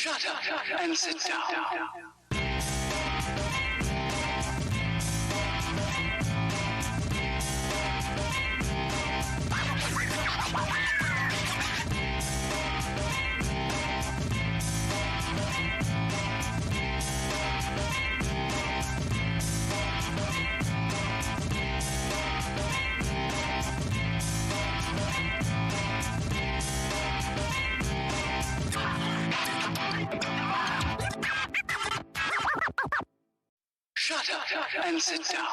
Shut up and sit down. Shut up and sit down.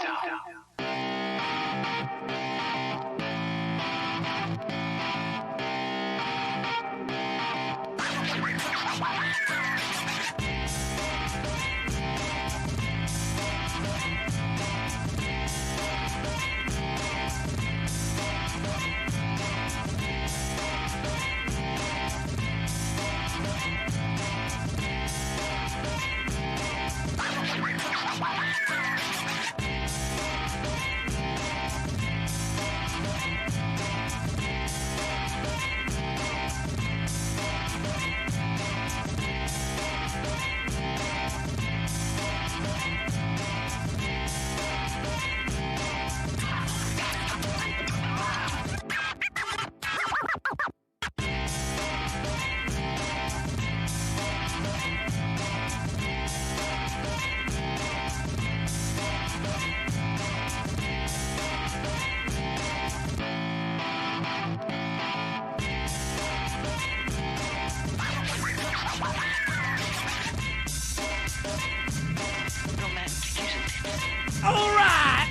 All right.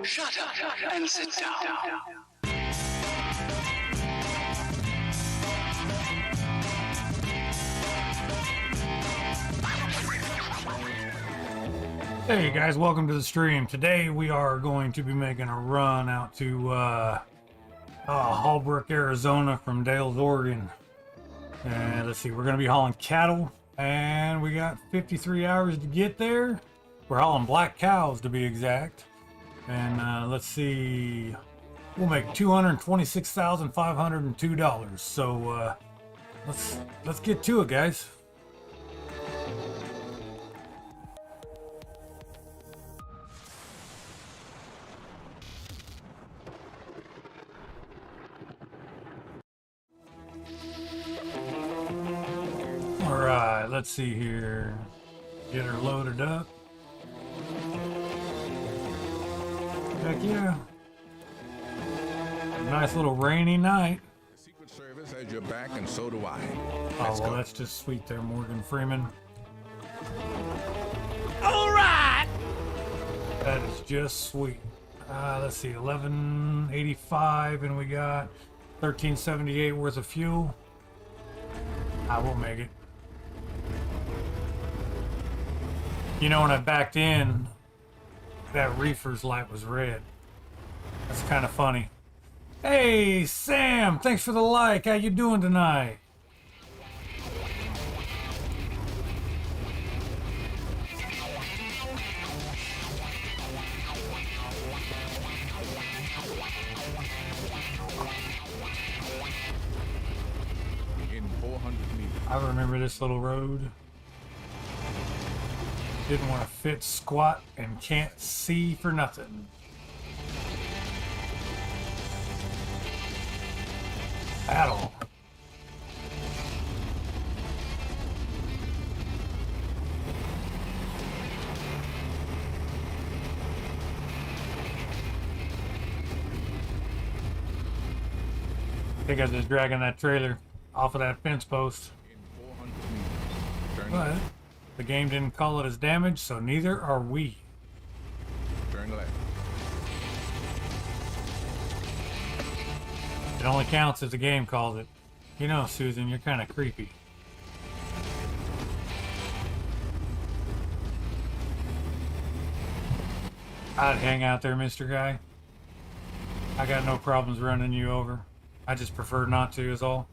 Shut up and sit down. Hey guys, welcome to the stream. Today we are going to be making a run out to Hallbrook, Arizona from Dales, Oregon. And let's see, we're going to be hauling cattle, and we got 53 hours to get there. We're hauling black cows to be exact. And let's see, we'll make $226,502. So let's get to it, guys. Alright, let's see here. Get her loaded up. Heck yeah. Nice little rainy night. The Secret Service has your back, and so do I. Oh, well, that's just sweet there, Morgan Freeman. Alright! That is just sweet. Let's see, 1185, and we got 1378 worth of fuel. I will make it. You know, when I backed in, that reefer's light was red. That's kind of funny. Hey, Sam, thanks for the like. How you doing tonight? In 400 meters. I remember this little road. Didn't want to fit squat and can't see for nothing. Battle. I think I was just dragging that trailer off of that fence post. In 400 meters. Turn But left. the game didn't call it as damage, so neither are we. Turn left. It only counts if the game calls it. You know, Susan, you're kind of creepy. I'd hang out there, Mr. Guy. I got no problems running you over. I just prefer not to, is all.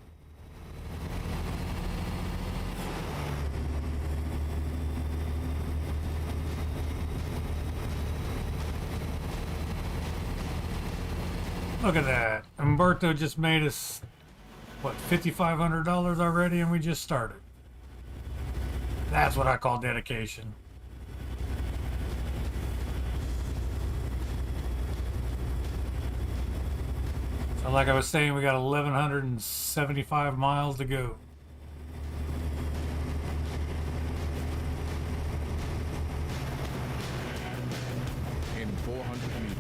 Look at that. Umberto just made us, what, $5,500 already, and we just started. That's what I call dedication. So like I was saying, we got 1,175 miles to go. In 400 meters,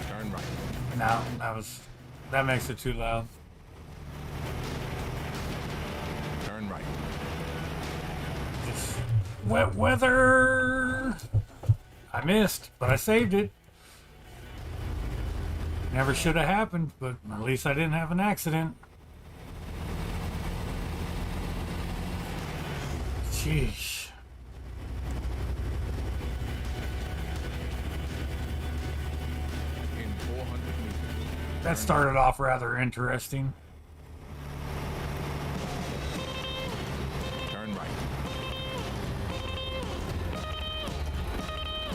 turn right. No, that makes it too loud. Turn right. Just wet weather. I missed, but I saved it. Never should have happened, but at least I didn't have an accident. Sheesh. In 400 meters. That started off rather interesting. Turn right.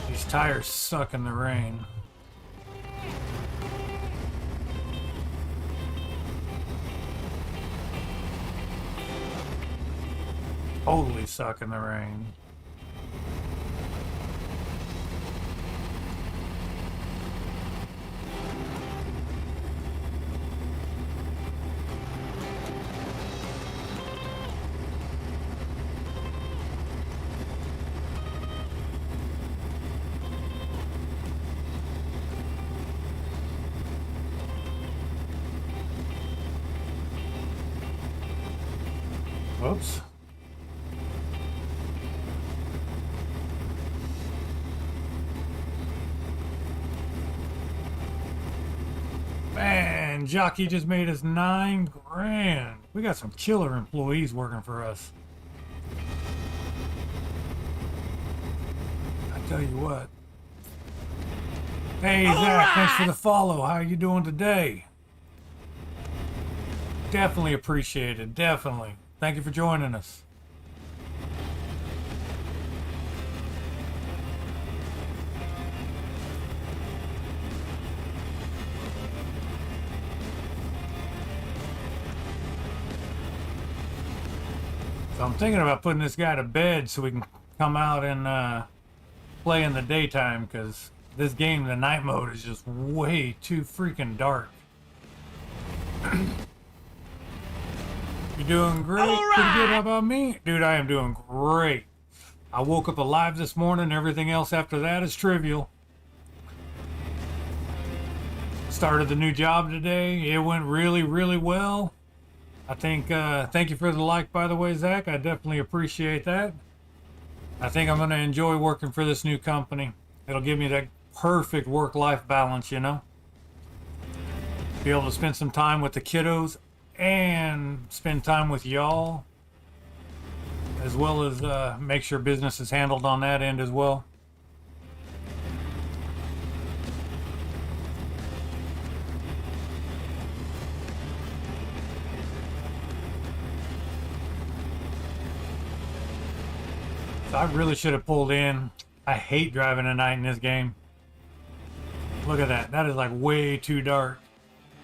These tires suck in the rain. Totally suck in the rain. Whoops. Man, Jockey just made us $9 grand. We got some killer employees working for us. I tell you what. Hey, Zach, thanks for the follow. How are you doing today? Definitely appreciate it. Definitely. Thank you for joining us. So I'm thinking about putting this guy to bed so we can come out and play in the daytime, because this game, the night mode, is just way too freaking dark. You doing great? Pretty good. How about me? Dude, I am doing great. I woke up alive this morning. Everything else after that is trivial. Started the new job today. It went really, really well. I think, thank you for the like, by the way, Zach. I definitely appreciate that. I think I'm going to enjoy working for this new company. It'll give me that perfect work-life balance, you know? Be able to spend some time with the kiddos and spend time with y'all, as well as make sure business is handled on that end as well. So I really should have pulled in. I hate driving at night in this game. Look at that. That is like way too dark.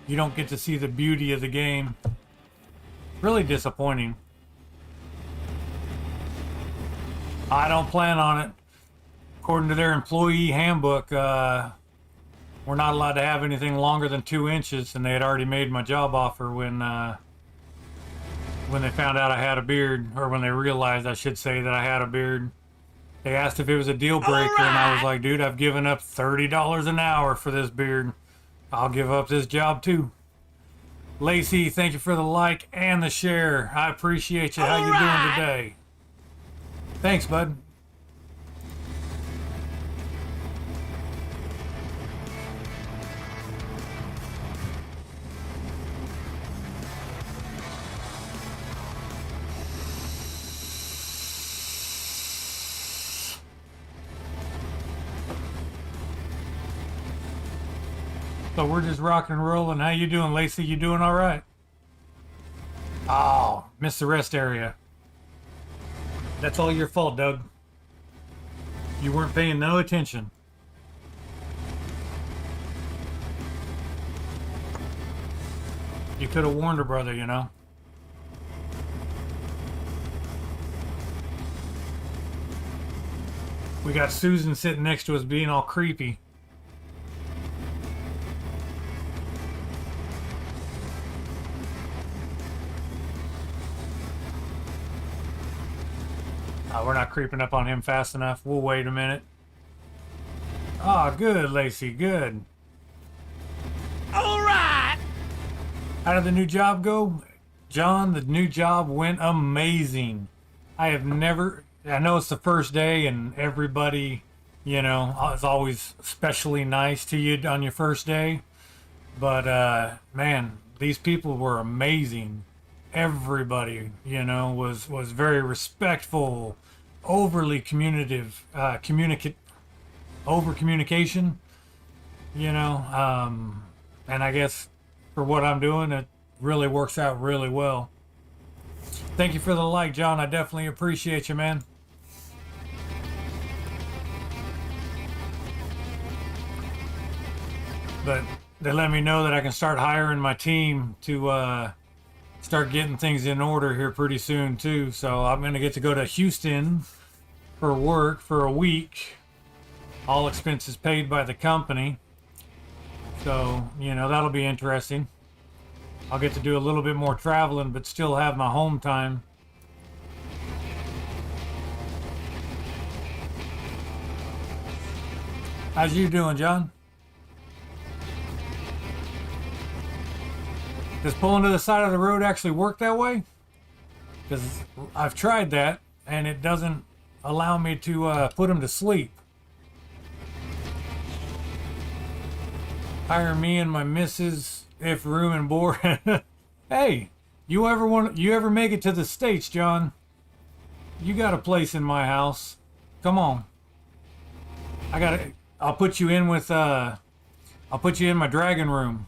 You don't get to see the beauty of the game. Really disappointing. I don't plan on it. According to their employee handbook, we're not allowed to have anything longer than 2 inches, and they had already made my job offer when they found out I had a beard, or when they realized, I should say, that I had a beard. They asked if it was a deal breaker, and I was like, dude, I've given up $30 an hour for this beard. I'll give up this job too. Lacey, thank you for the like and the share. I appreciate you. How you doing today? Thanks, bud. So we're just rocking and rolling. How you doing, Lacey? You doing all right? Oh, missed the rest area. That's all your fault, Doug. You weren't paying no attention. You could have warned her brother, you know. We got Susan sitting next to us being all creepy. We're not creeping up on him fast enough. We'll wait a minute. Ah, good, Lacey, good. All right. How did the new job go? John, the new job went amazing. I have never, I know it's the first day and everybody, you know, is always especially nice to you on your first day. But, man, these people were amazing. Everybody, you know, was very respectful, overly communicative, over communication, you know, and I guess for what I'm doing, it really works out really well. Thank you for the like, John. I definitely appreciate you, man. But they let me know that I can start hiring my team to start getting things in order here pretty soon too. So I'm going to get to go to Houston for work for a week. All expenses paid by the company. So, you know, that'll be interesting. I'll get to do a little bit more traveling, but still have my home time. How's you doing, John? Does pulling to the side of the road actually work that way? Because I've tried that, and it doesn't allow me to put them to sleep. Hire me and my missus if room and board. Hey, you ever make it to the States, John? You got a place in my house. Come on. I'll put you in with I'll put you in my dragon room.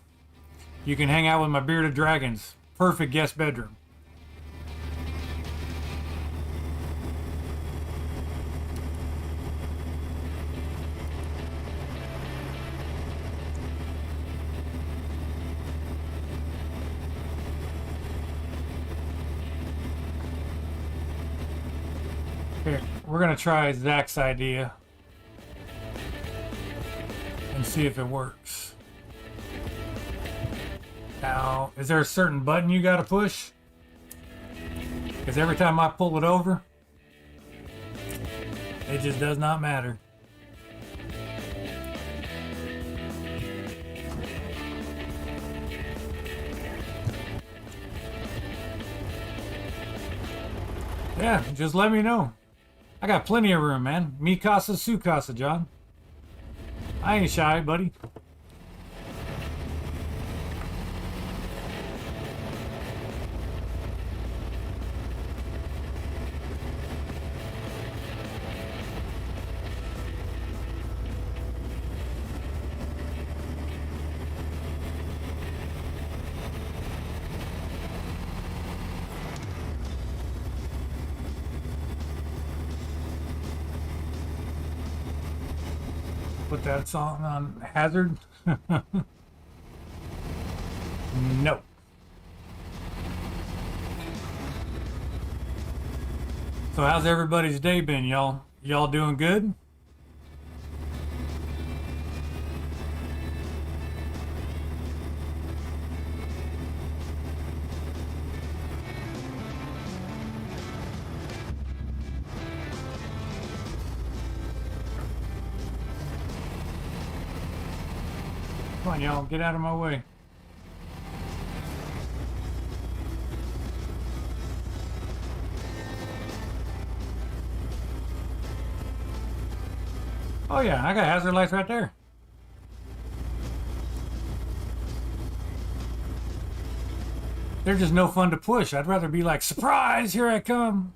You can hang out with my bearded dragons. Perfect guest bedroom. Here, we're gonna try Zach's idea and see if it works. Now, is there a certain button you gotta push? Because every time I pull it over, it just does not matter. Yeah, just let me know. I got plenty of room, man. Mi casa, su casa, John. I ain't shy, buddy. Put that song on hazard. No. So how's everybody's day been, y'all? Y'all doing good? Come on, y'all, get out of my way. Oh yeah, I got hazard lights right there. They're just no fun to push. I'd rather be like, surprise, here I come.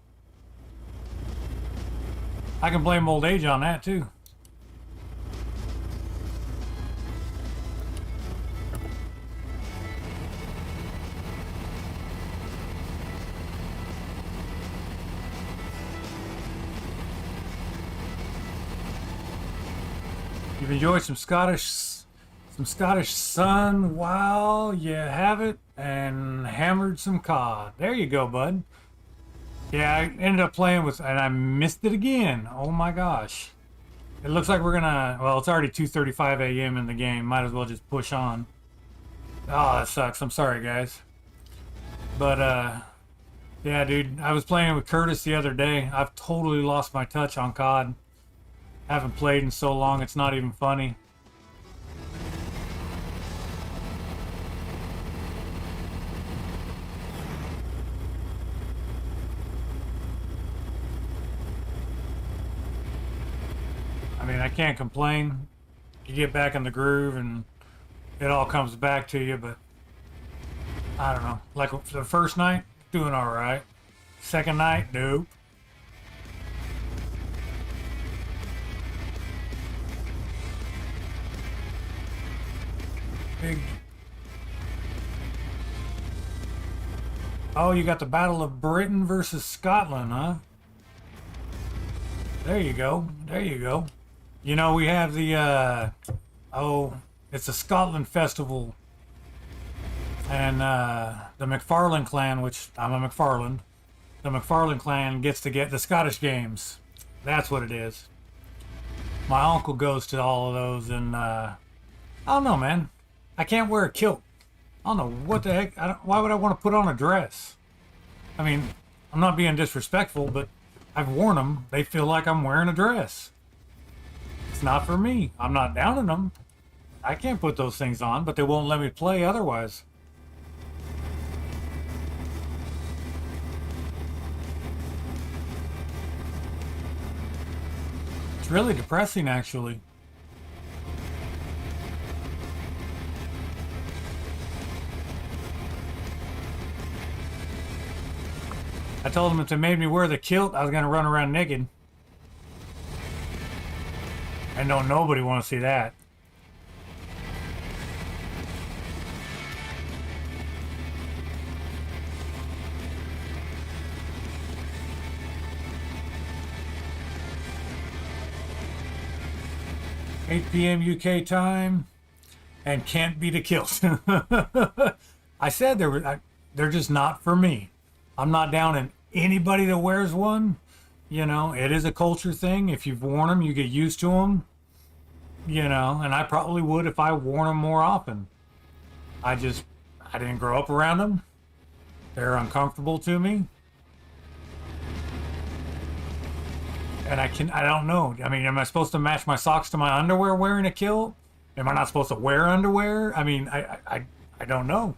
I can blame old age on that too. You've enjoyed some Scottish some Scottish sun while you have it, and hammered some cod. There you go, bud. Yeah, I ended up playing with, and I missed it again. Oh my gosh. It looks like we're gonna, well, it's already 2:35 a.m. in the game. Might as well just push on. Oh, that sucks. I'm sorry, guys. But, yeah, dude, I was playing with Curtis the other day. I've totally lost my touch on COD. Haven't played in so long, it's not even funny. I mean, I can't complain. You get back in the groove and it all comes back to you, but I don't know. Like for the first night, doing all right. Second night, nope. Big. Oh, you got the Battle of Britain versus Scotland, huh? There you go. There you go. You know, we have the, it's a Scotland festival. And the McFarlane clan, which I'm a McFarlane, the McFarlane clan gets to get the Scottish games. That's what it is. My uncle goes to all of those, and I don't know, man. I can't wear a kilt. I don't know what the heck. Why would I want to put on a dress? I mean, I'm not being disrespectful, but I've worn them. They feel like I'm wearing a dress. It's not for me. I'm not downing them. I can't put those things on, but they won't let me play otherwise. It's really depressing, actually. I told them if they made me wear the kilt, I was going to run around naked. And don't nobody want to see that. "8 p.m. UK time, and can't beat a kilt." I said they're just not for me. I'm not down in anybody that wears one. You know, it is a culture thing. If you've worn them, you get used to them. You know, and I probably would if I wore them more often. I didn't grow up around them. They're uncomfortable to me. And I don't know. I mean, am I supposed to match my socks to my underwear wearing a kilt? Am I not supposed to wear underwear? I mean, I don't know.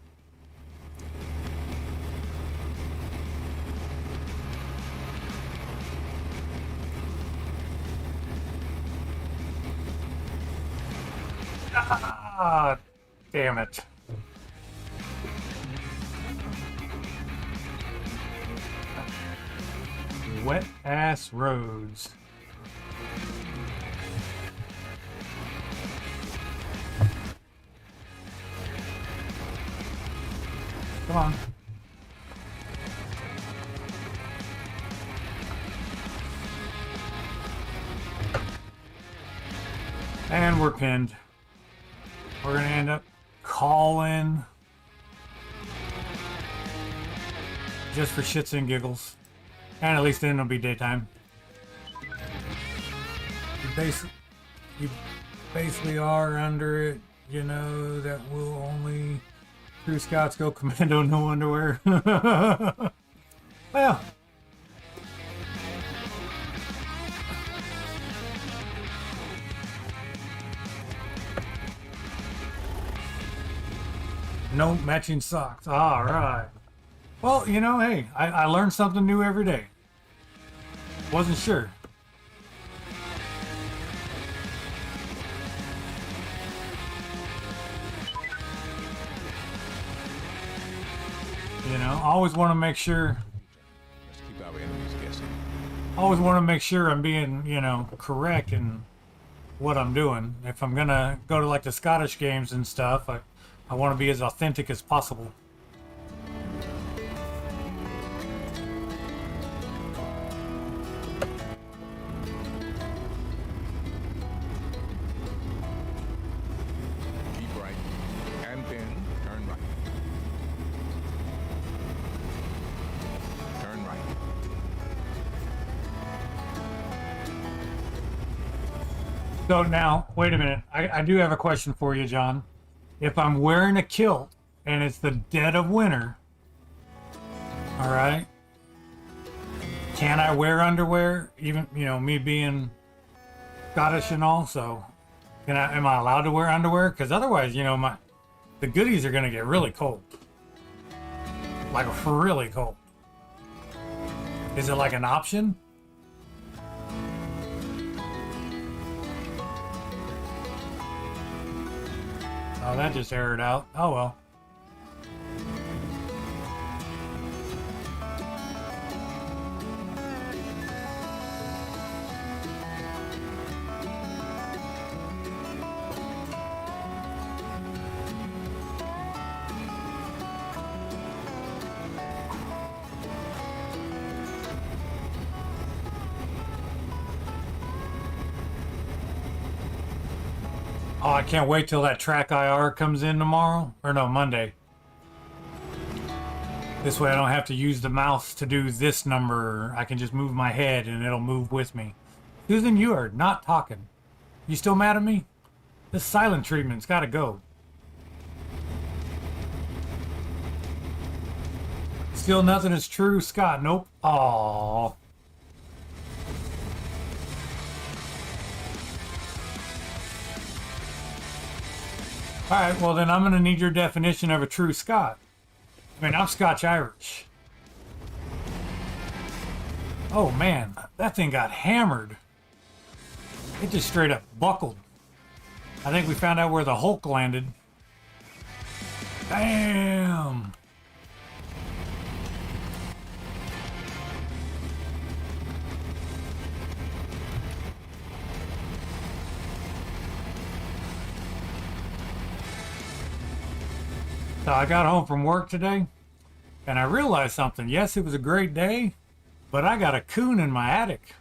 Ah, damn it. Wet ass roads. Come on. And we're pinned. We're gonna end up calling just for shits and giggles. And at least then it'll be daytime. You basically are under it, you know, that will only Crew Scouts go commando, no underwear. Well. No matching socks. All right. Well, you know, hey, I learned something new every day. Wasn't sure. You know, always want to make sure. Let's keep our enemies guessing. Always want to make sure I'm being, you know, correct in what I'm doing. If I'm gonna go to like the Scottish games and stuff, I want to be as authentic as possible. Keep So now, wait a minute. I do have a question for you, John. If I'm wearing a kilt and it's the dead of winter, all right, can I wear underwear? Even, me being Scottish and all, so am I allowed to wear underwear? Because otherwise, the goodies are gonna get really cold, like really cold. Is it like an option? Oh, that just aired out. Oh well. Oh, I can't wait till that track IR comes in tomorrow. Or no, Monday. This way I don't have to use the mouse to do this number. I can just move my head and it'll move with me. Susan, you are not talking. You still mad at me? This silent treatment's gotta go. Still nothing is true, Scott. Nope. Aww. Alright, well then I'm going to need your definition of a true Scot. I mean, I'm Scotch-Irish. Oh man, that thing got hammered. It just straight up buckled. I think we found out where the Hulk landed. Damn! So I got home from work today, and I realized something. Yes, it was a great day, but I got a coon in my attic.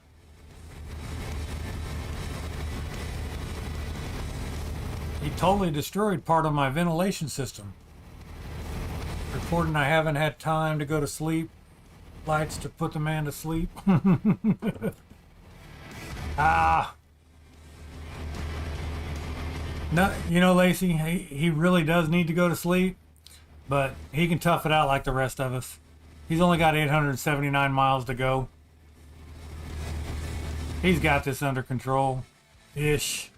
He totally destroyed part of my ventilation system. Reporting I haven't had time to go to sleep. Lights to put the man to sleep. Ah. No, Lacey, he really does need to go to sleep. But he can tough it out like the rest of us. He's only got 879 miles to go. He's got this under control. Ish.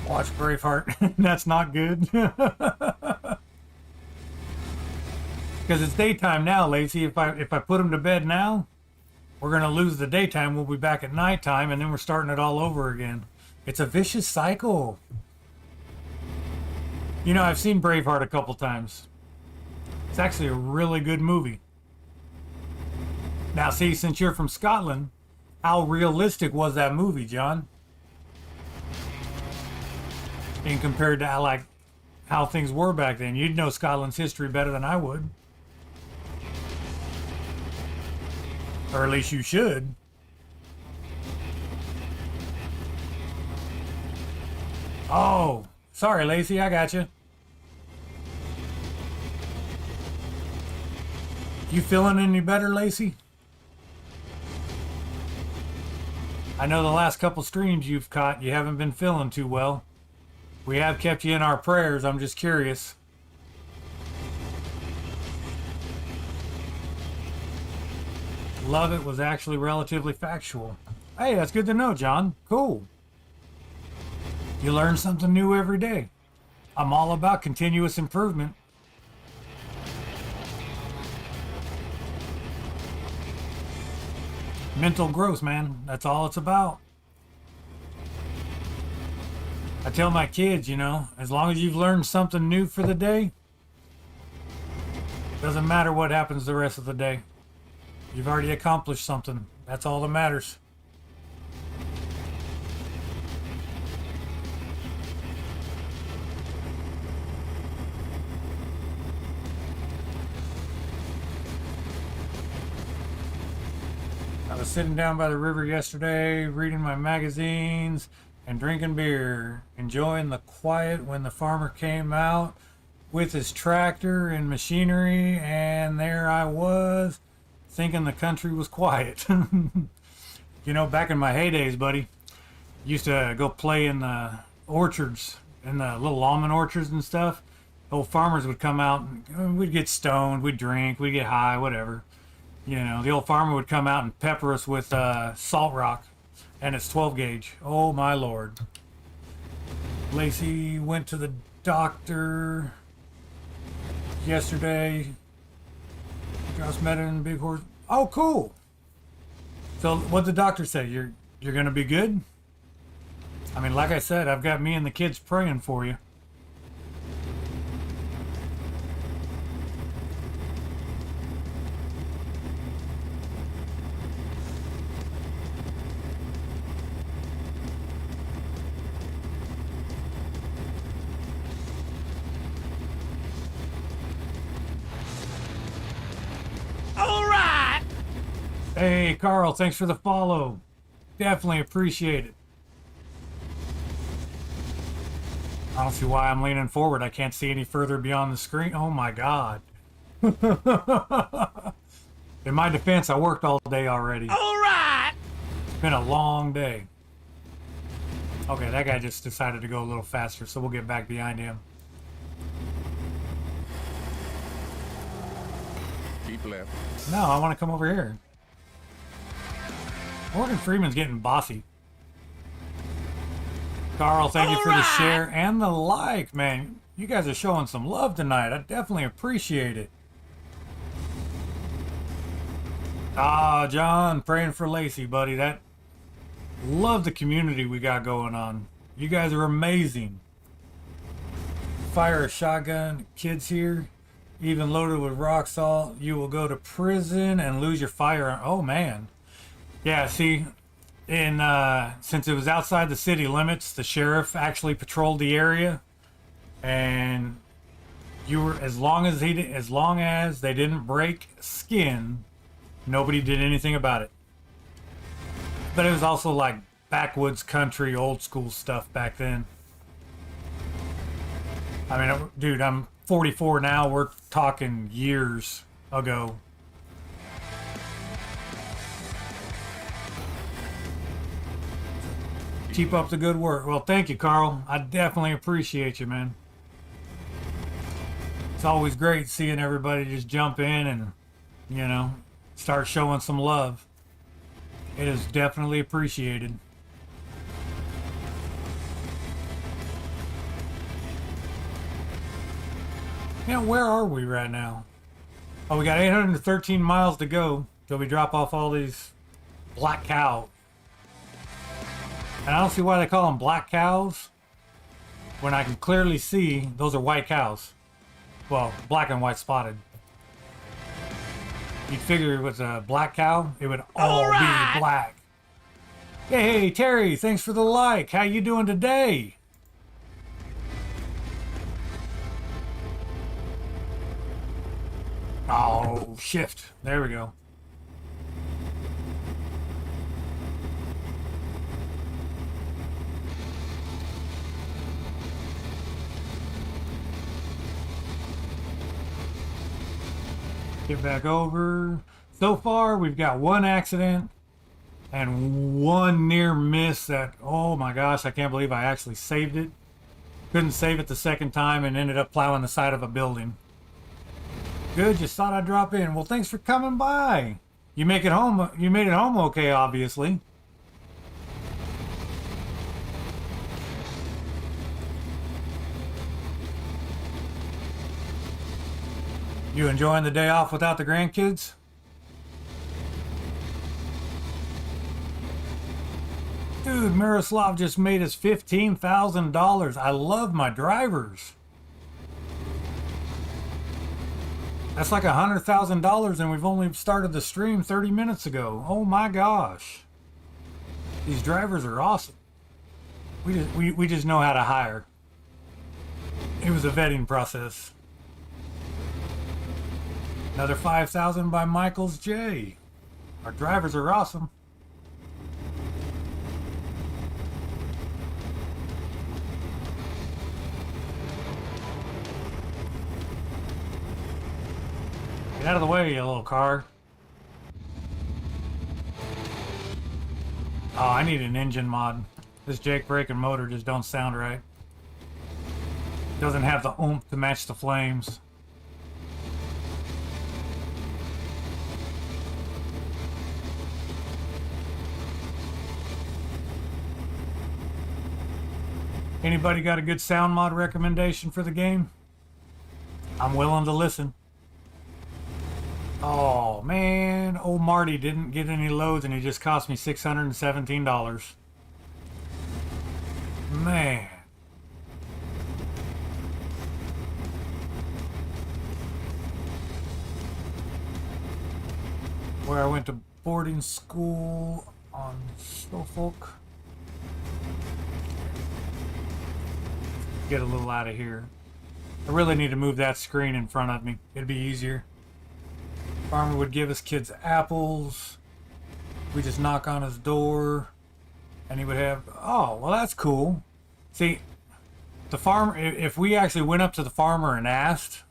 Watch Braveheart. That's not good. Because it's daytime now, Lacey. If I put him to bed now, we're going to lose the daytime. We'll be back at nighttime, and then we're starting it all over again. It's a vicious cycle. I've seen Braveheart a couple times. It's actually a really good movie. Now, see, since you're from Scotland, how realistic was that movie, John? And compared to how things were back then. You'd know Scotland's history better than I would. Or at least you should. Oh, sorry, Lacey, I got you. You feeling any better, Lacey? I know the last couple streams you've caught, you haven't been feeling too well. We have kept you in our prayers, I'm just curious. Love it was actually relatively factual. Hey, that's good to know, John. Cool. You learn something new every day. I'm all about continuous improvement. Mental growth, man. That's all it's about. I tell my kids, as long as you've learned something new for the day, doesn't matter what happens the rest of the day. You've already accomplished something. That's all that matters. I was sitting down by the river yesterday, reading my magazines and drinking beer, enjoying the quiet when the farmer came out with his tractor and machinery, and there I was thinking the country was quiet. You know, back in my heydays, buddy, used to go play in the orchards, in the little almond orchards and stuff. Old farmers would come out and we'd get stoned, we'd drink, we'd get high, whatever. You know, the old farmer would come out and pepper us with salt rock, and it's 12 gauge. Oh my lord. Lacey went to the doctor yesterday. Just met in Big Horse. Oh, cool. So what'd the doctor say? You're gonna be good? I mean, like I said, I've got me and the kids praying for you. Hey, Carl, thanks for the follow. Definitely appreciate it. I don't see why I'm leaning forward. I can't see any further beyond the screen. Oh my God. In my defense, I worked all day already. All right. It's been a long day. Okay, that guy just decided to go a little faster, so we'll get back behind him. Keep left. No, I want to come over here. Morgan Freeman's getting bossy. Carl, thank you for the share and the like, man. You guys are showing some love tonight. I definitely appreciate it. Ah, John, praying for Lacey, buddy. Love the community we got going on. You guys are amazing. Fire a shotgun, kids here, even loaded with rock salt. You will go to prison and lose your firearm. Oh man. Yeah, see, since it was outside the city limits, the sheriff actually patrolled the area, and as long as they didn't break skin, nobody did anything about it. But it was also like backwoods country, old school stuff back then. I mean, dude, I'm 44 now. We're talking years ago. Keep up the good work. Well, thank you, Carl. I definitely appreciate you, man. It's always great seeing everybody just jump in and, you know, start showing some love. It is definitely appreciated. Yeah, where are we right now? Oh, we got 813 miles to go till we drop off all these black cows. And I don't see why they call them black cows when I can clearly see those are white cows. Well, black and white spotted. You'd figure it was a black cow, it would all be black. Hey, Terry, thanks for the like. How you doing today? Oh, shift. There we go. Get back over. So far, we've got one accident and one near miss that, oh my gosh, I can't believe I actually saved it. Couldn't save it the second time and ended up plowing the side of a building. Good, just thought I'd drop in. Well, thanks for coming by. You make it home. You made it home okay, obviously. You enjoying the day off without the grandkids? Dude, Miroslav just made us $15,000. I love my drivers. That's like $100,000 and we've only started the stream 30 minutes ago. Oh my gosh. These drivers are awesome. We just know how to hire. It was a vetting process. Another 5,000 by Michaels J. Our drivers are awesome. Get out of the way, you little car. Oh, I need an engine mod. This Jake brake and motor just don't sound right. Doesn't have the oomph to match the flames. Anybody got a good sound mod recommendation for the game? I'm willing to listen. Oh man, old Marty didn't get any loads and he just cost me $617. Man. Where I went to boarding school on Suffolk. Get a little out of here. I really need to move that screen in front of me. It'd be easier. Farmer would give us kids apples. We just knock on his door and he would have, oh, well, that's cool. See, the farmer, if we actually went up to the farmer and asked,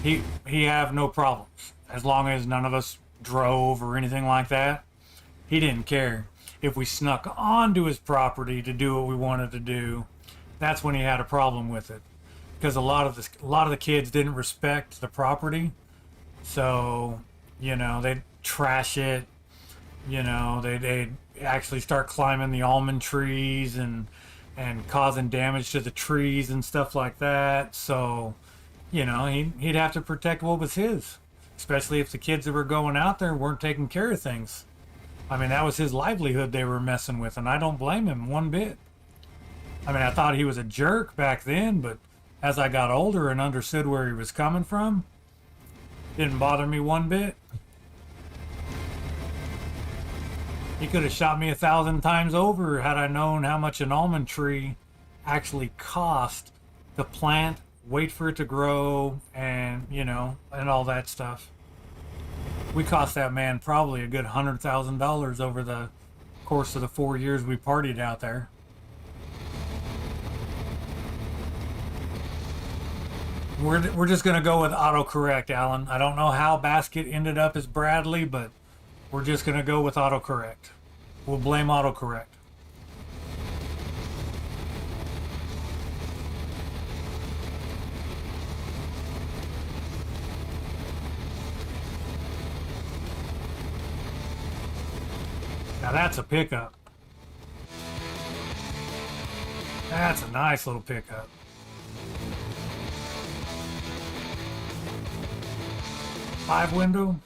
he have no problems. As long as none of us drove or anything like that, he didn't care. If we snuck onto his property to do what we wanted to do, that's when he had a problem with it, because a lot of the kids didn't respect the property, so you know they'd trash it. You know they'd actually start climbing the almond trees and causing damage to the trees and stuff like that. So you know he'd have to protect what was his, especially if the kids that were going out there weren't taking care of things. I mean, that was his livelihood they were messing with, and I don't blame him one bit. I mean, I thought he was a jerk back then, but as I got older and understood where he was coming from, it didn't bother me one bit. He could have shot me 1,000 times over had I known how much an almond tree actually cost to plant, wait for it to grow, and, you know, and all that stuff. We cost that man probably a good $100,000 over the course of the 4 years we partied out there. We're just going to go with autocorrect, Alan. I don't know how Basket ended up as Bradley, but we're just going to go with autocorrect. We'll blame autocorrect. Now that's a pickup. That's a nice little pickup. Five window.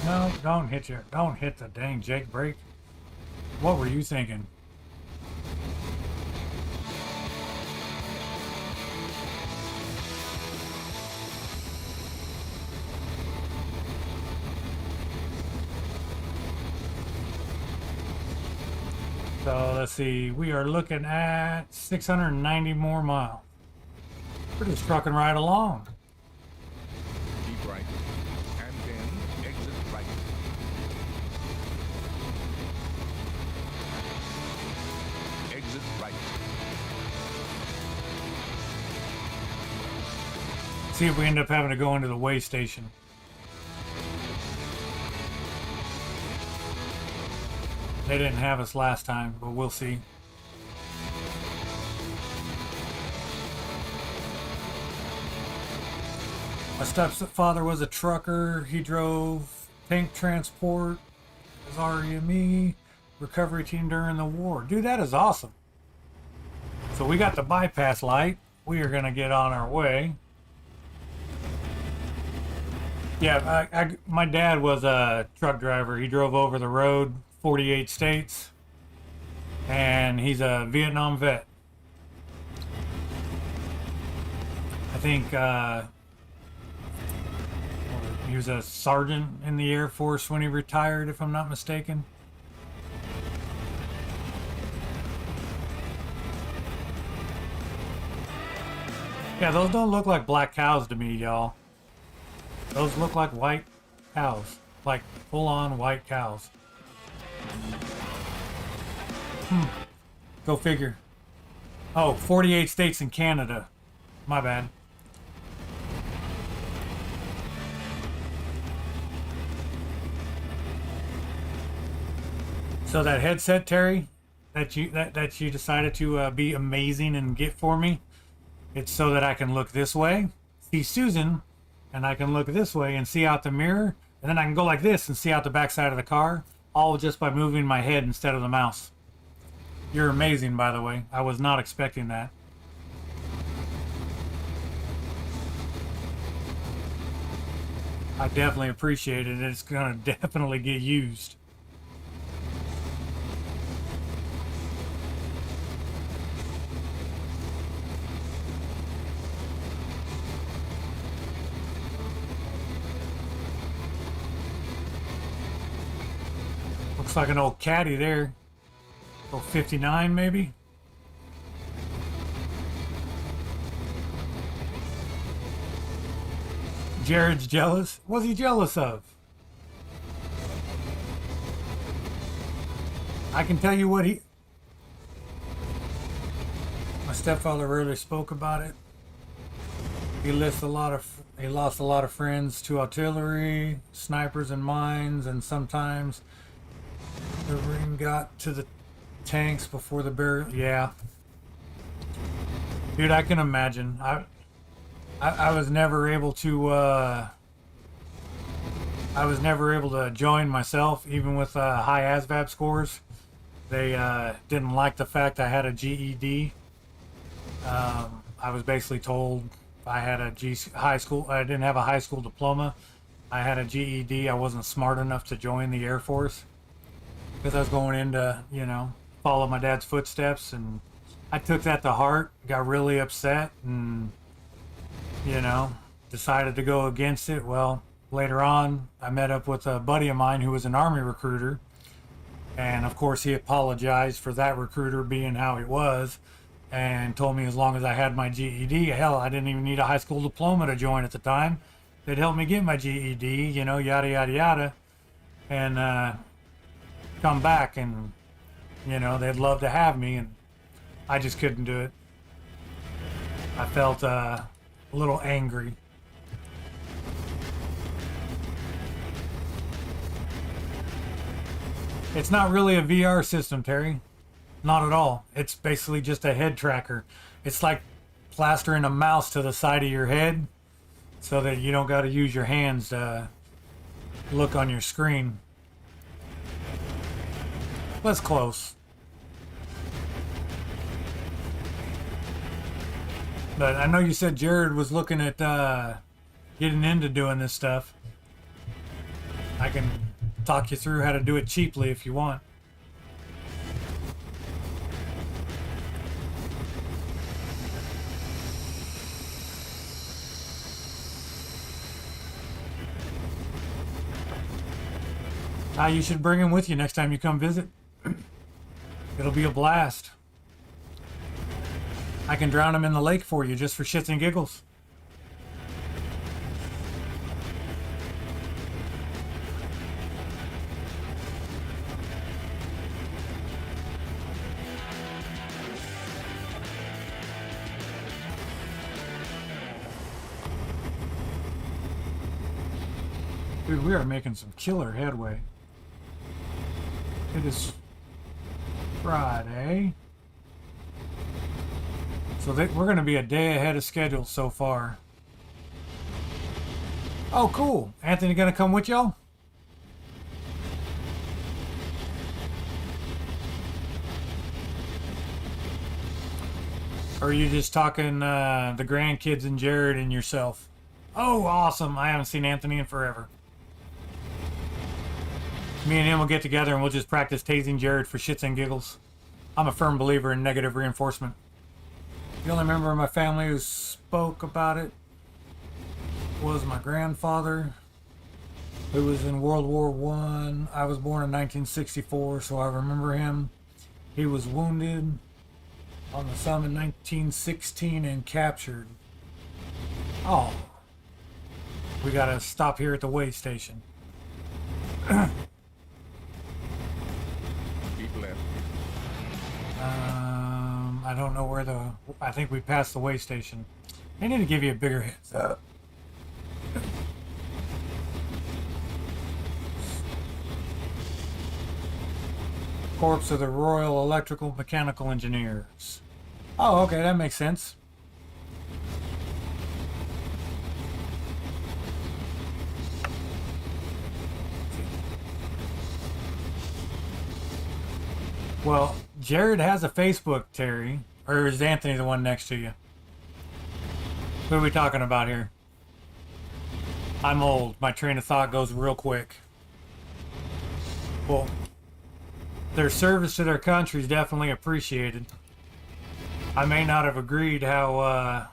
No, don't hit the dang Jake brake. What were you thinking? So let's see, we are looking at 690 more miles. We're just trucking right along. Keep right. And then exit right. Exit right. See if we end up having to go into the way station. They didn't have us last time, but we'll see. My stepfather was a trucker. He drove tank transport as REME recovery team during the war. Dude, that is awesome. So we got the bypass light. We are going to get on our way. Yeah, my dad was a truck driver. He drove over the road 48 states, and he's a Vietnam vet. I think he was a sergeant in the Air Force when he retired, if I'm not mistaken. Yeah, those don't look like black cows to me, y'all. Those look like white cows, like full-on white cows. Go figure. Oh, 48 states and Canada. My bad. So that headset, Terry, that you decided to be amazing and get for me, it's so that I can look this way, see Susan, and I can look this way and see out the mirror, and then I can go like this and see out the backside of the car, all just by moving my head instead of the mouse. You're amazing, by the way. I was not expecting that. I definitely appreciate it. It's gonna definitely get used. Looks like an old caddy there. Oh, 59 maybe? Jared's jealous? What's he jealous of? I can tell you what my stepfather rarely spoke about it. He lost a lot of friends to artillery, snipers and mines, and sometimes the ring got to the tanks before the burial. Yeah. Dude, I can imagine. I was never able to join myself, even with high ASVAB scores. They didn't like the fact I had a GED. I was basically told I had a I didn't have a high school diploma. I had a GED. I wasn't smart enough to join the Air Force because I was going into, follow my dad's footsteps, and I took that to heart, got really upset, and decided to go against it. Well, later on, I met up with a buddy of mine who was an Army recruiter, and of course he apologized for that recruiter being how he was, and told me as long as I had my GED, hell, I didn't even need a high school diploma to join at the time. They'd help me get my GED, yada, yada, yada, and come back, and, they'd love to have me, and I just couldn't do it. I felt a little angry. It's not really a VR system, Terry. Not at all. It's basically just a head tracker. It's like plastering a mouse to the side of your head so that you don't got to use your hands to look on your screen. That's close. But I know you said Jared was looking at getting into doing this stuff. I can talk you through how to do it cheaply if you want. You should bring him with you next time you come visit. It'll be a blast. I can drown him in the lake for you just for shits and giggles. Dude, we are making some killer headway. It is Friday. So we're going to be a day ahead of schedule so far. Oh, cool. Anthony going to come with y'all? Or are you just talking the grandkids and Jared and yourself? Oh, awesome. I haven't seen Anthony in forever. Me and him will get together and we'll just practice tasing Jared for shits and giggles. I'm a firm believer in negative reinforcement. The only member of my family who spoke about it was my grandfather, who was in World War I. I was born in 1964, so I remember him. He was wounded on the Somme in 1916 and captured. Oh. We gotta stop here at the weigh station. Keep left. don't know where the... I think we passed the way station. They need to give you a bigger heads up. Corps of the Royal Electrical Mechanical Engineers. Oh, okay, that makes sense. Well, Jared has a Facebook, Terry. Or is Anthony the one next to you? Who are we talking about here? I'm old. My train of thought goes real quick. Well, their service to their country is definitely appreciated. I may not have agreed how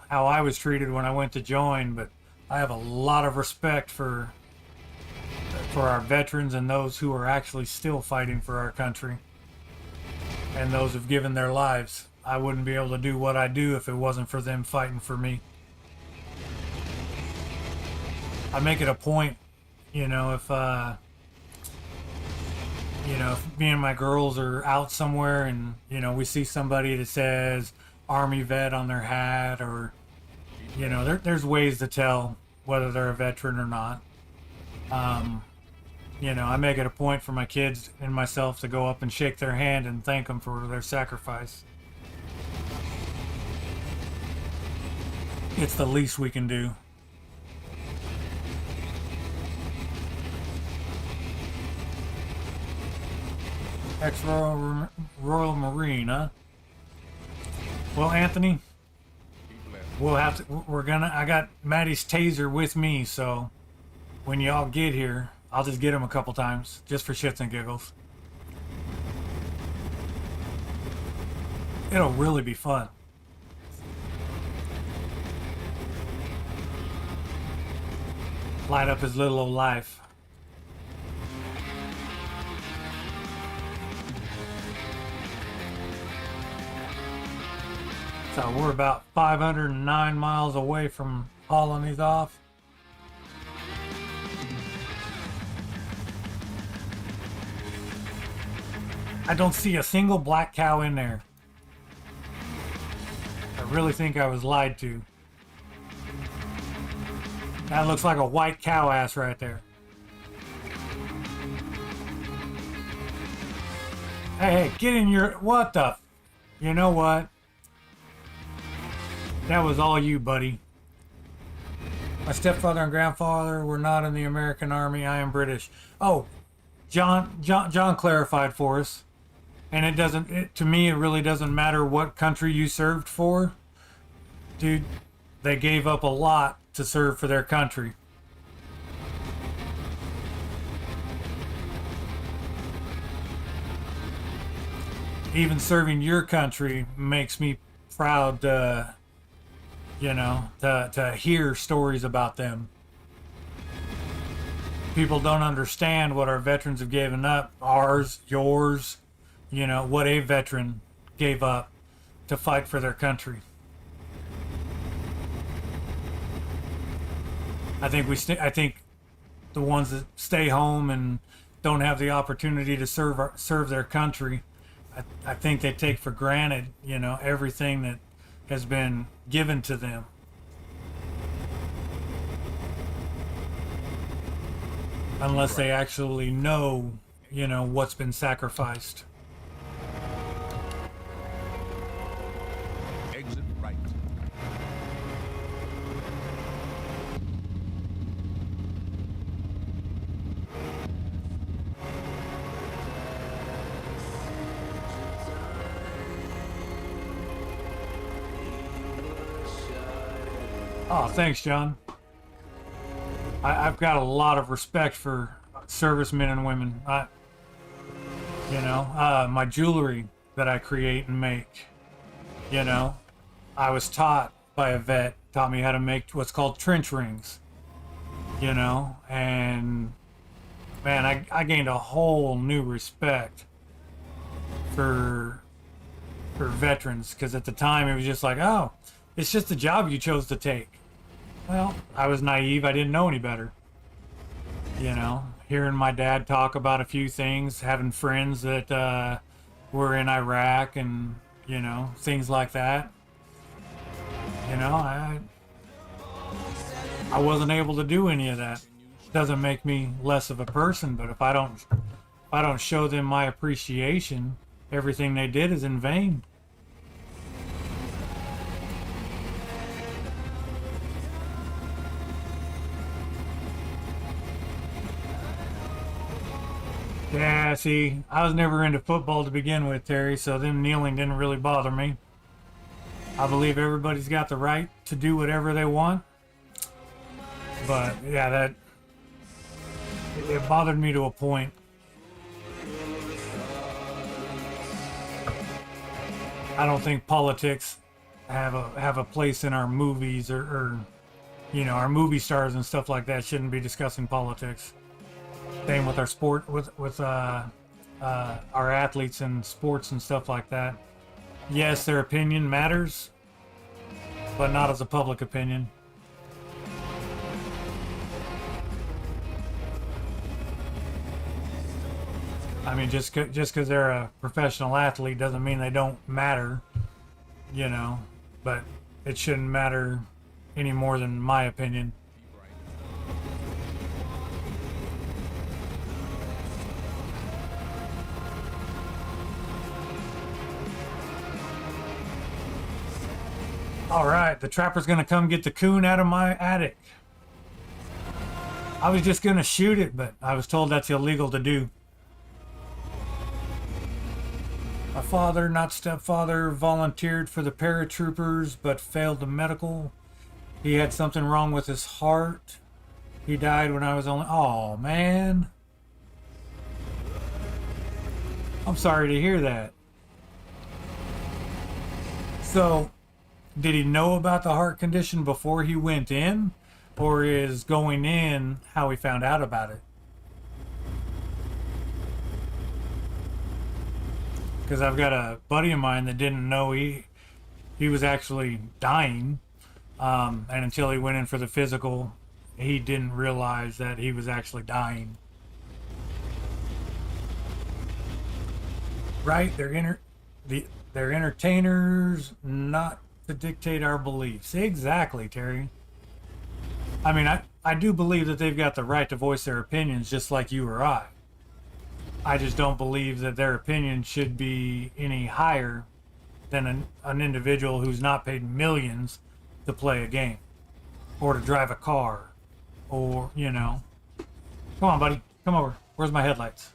I was treated when I went to join, but I have a lot of respect for our veterans and those who are actually still fighting for our country. And those who've given their lives. I wouldn't be able to do what I do if it wasn't for them fighting for me. I make it a point, you know, if me and my girls are out somewhere and, you know, we see somebody that says Army vet on their hat, or, you know, there's ways to tell whether they're a veteran or not. You know, I make it a point for my kids and myself to go up and shake their hand and thank them for their sacrifice. It's the least we can do. Ex-Royal Marine, huh? Well, Anthony, we'll have to, I got Maddie's taser with me, so when y'all get here, I'll just get him a couple times, just for shits and giggles. It'll really be fun. Light up his little old life. So we're about 509 miles away from hauling these off. I don't see a single black cow in there. I really think I was lied to. That looks like a white cow ass right there. Hey, get in your... What the... You know what? That was all you, buddy. My stepfather and grandfather were not in the American Army. I am British. Oh, John clarified for us. And to me, it really doesn't matter what country you served for. Dude, they gave up a lot to serve for their country. Even serving your country makes me proud to, you know, to hear stories about them. People don't understand what our veterans have given up. Ours, yours, you know, what a veteran gave up to fight for their country. I think the ones that stay home and don't have the opportunity to serve their country, I think they take for granted, you know, everything that has been given to them. Unless they actually know, you know, what's been sacrificed. Exit right. Oh, thanks, John. I've got a lot of respect for servicemen and women. My jewelry that I create and make, you know, I was taught by a vet, taught me how to make what's called trench rings, you know, and man, I gained a whole new respect for veterans, because at the time it was just like, oh, it's just a job you chose to take. Well, I was naive. I didn't know any better. You know, hearing my dad talk about a few things, having friends that were in Iraq and you know, things like that. You know, I wasn't able to do any of that. Doesn't make me less of a person, but if I don't show them my appreciation, everything they did is in vain. Yeah, see, I was never into football to begin with, Terry, so them kneeling didn't really bother me. I believe everybody's got the right to do whatever they want. But, yeah, it bothered me to a point. I don't think politics have a place in our movies or you know, our movie stars and stuff like that shouldn't be discussing politics. Same with our sport, with our athletes and sports and stuff like that. Yes, their opinion matters, but not as a public opinion. I mean, just because they're a professional athlete doesn't mean they don't matter, you know. But it shouldn't matter any more than my opinion. All right, the trapper's gonna come get the coon out of my attic. I was just gonna shoot it, but I was told that's illegal to do. My father, not stepfather, volunteered for the paratroopers but failed the medical. He had something wrong with his heart. He died when I was only... Oh, man. I'm sorry to hear that. So, did he know about the heart condition before he went in? Or is going in how he found out about it? Because I've got a buddy of mine that didn't know he was actually dying. And until he went in for the physical, he didn't realize that he was actually dying. Right? They're entertainers, not to dictate our beliefs. Exactly, Terry. I mean, I do believe that they've got the right to voice their opinions just like you or I. I just don't believe that their opinion should be any higher than an individual who's not paid millions to play a game or to drive a car or, you know. Come on, buddy. Come over. Where's my headlights?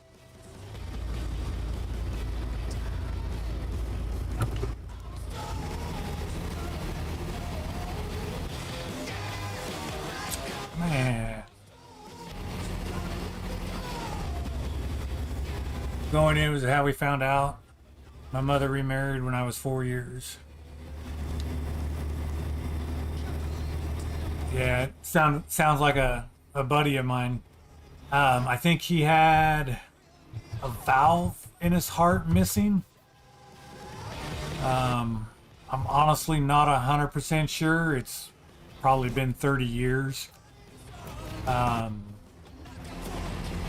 Man. Going in was how we found out. My mother remarried when I was 4 years. Yeah, it sounds like a buddy of mine. I think he had a valve in his heart missing. I'm honestly not 100% sure. It's probably been 30 years.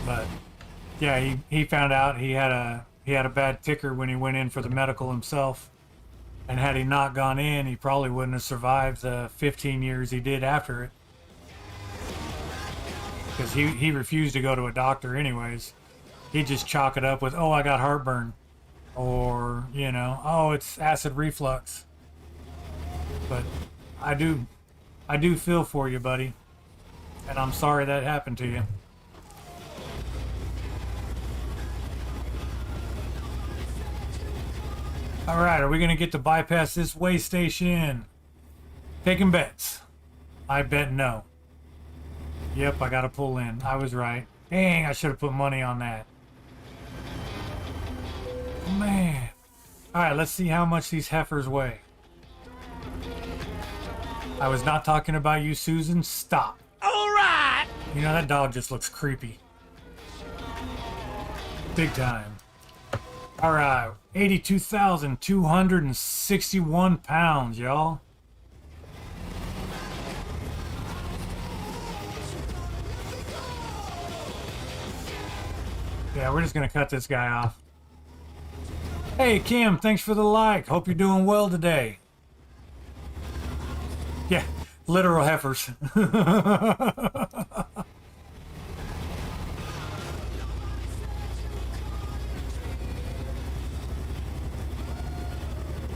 But yeah, he found out he had a bad ticker when he went in for the medical himself. And had he not gone in, he probably wouldn't have survived the 15 years he did after it. Because he refused to go to a doctor anyways. He'd just chalk it up with, oh, I got heartburn. Or, you know, oh, it's acid reflux. But I do feel for you, buddy. And I'm sorry that happened to you. Alright, are we going to get to bypass this way station? Taking bets. I bet no. Yep, I got to pull in. I was right. Dang, I should have put money on that. Man. Alright, let's see how much these heifers weigh. I was not talking about you, Susan. Stop. Alright! You know, that dog just looks creepy. Big time. Alright, 82,261 pounds, y'all. Yeah, we're just gonna cut this guy off. Hey, Kim, thanks for the like. Hope you're doing well today. Yeah, literal heifers.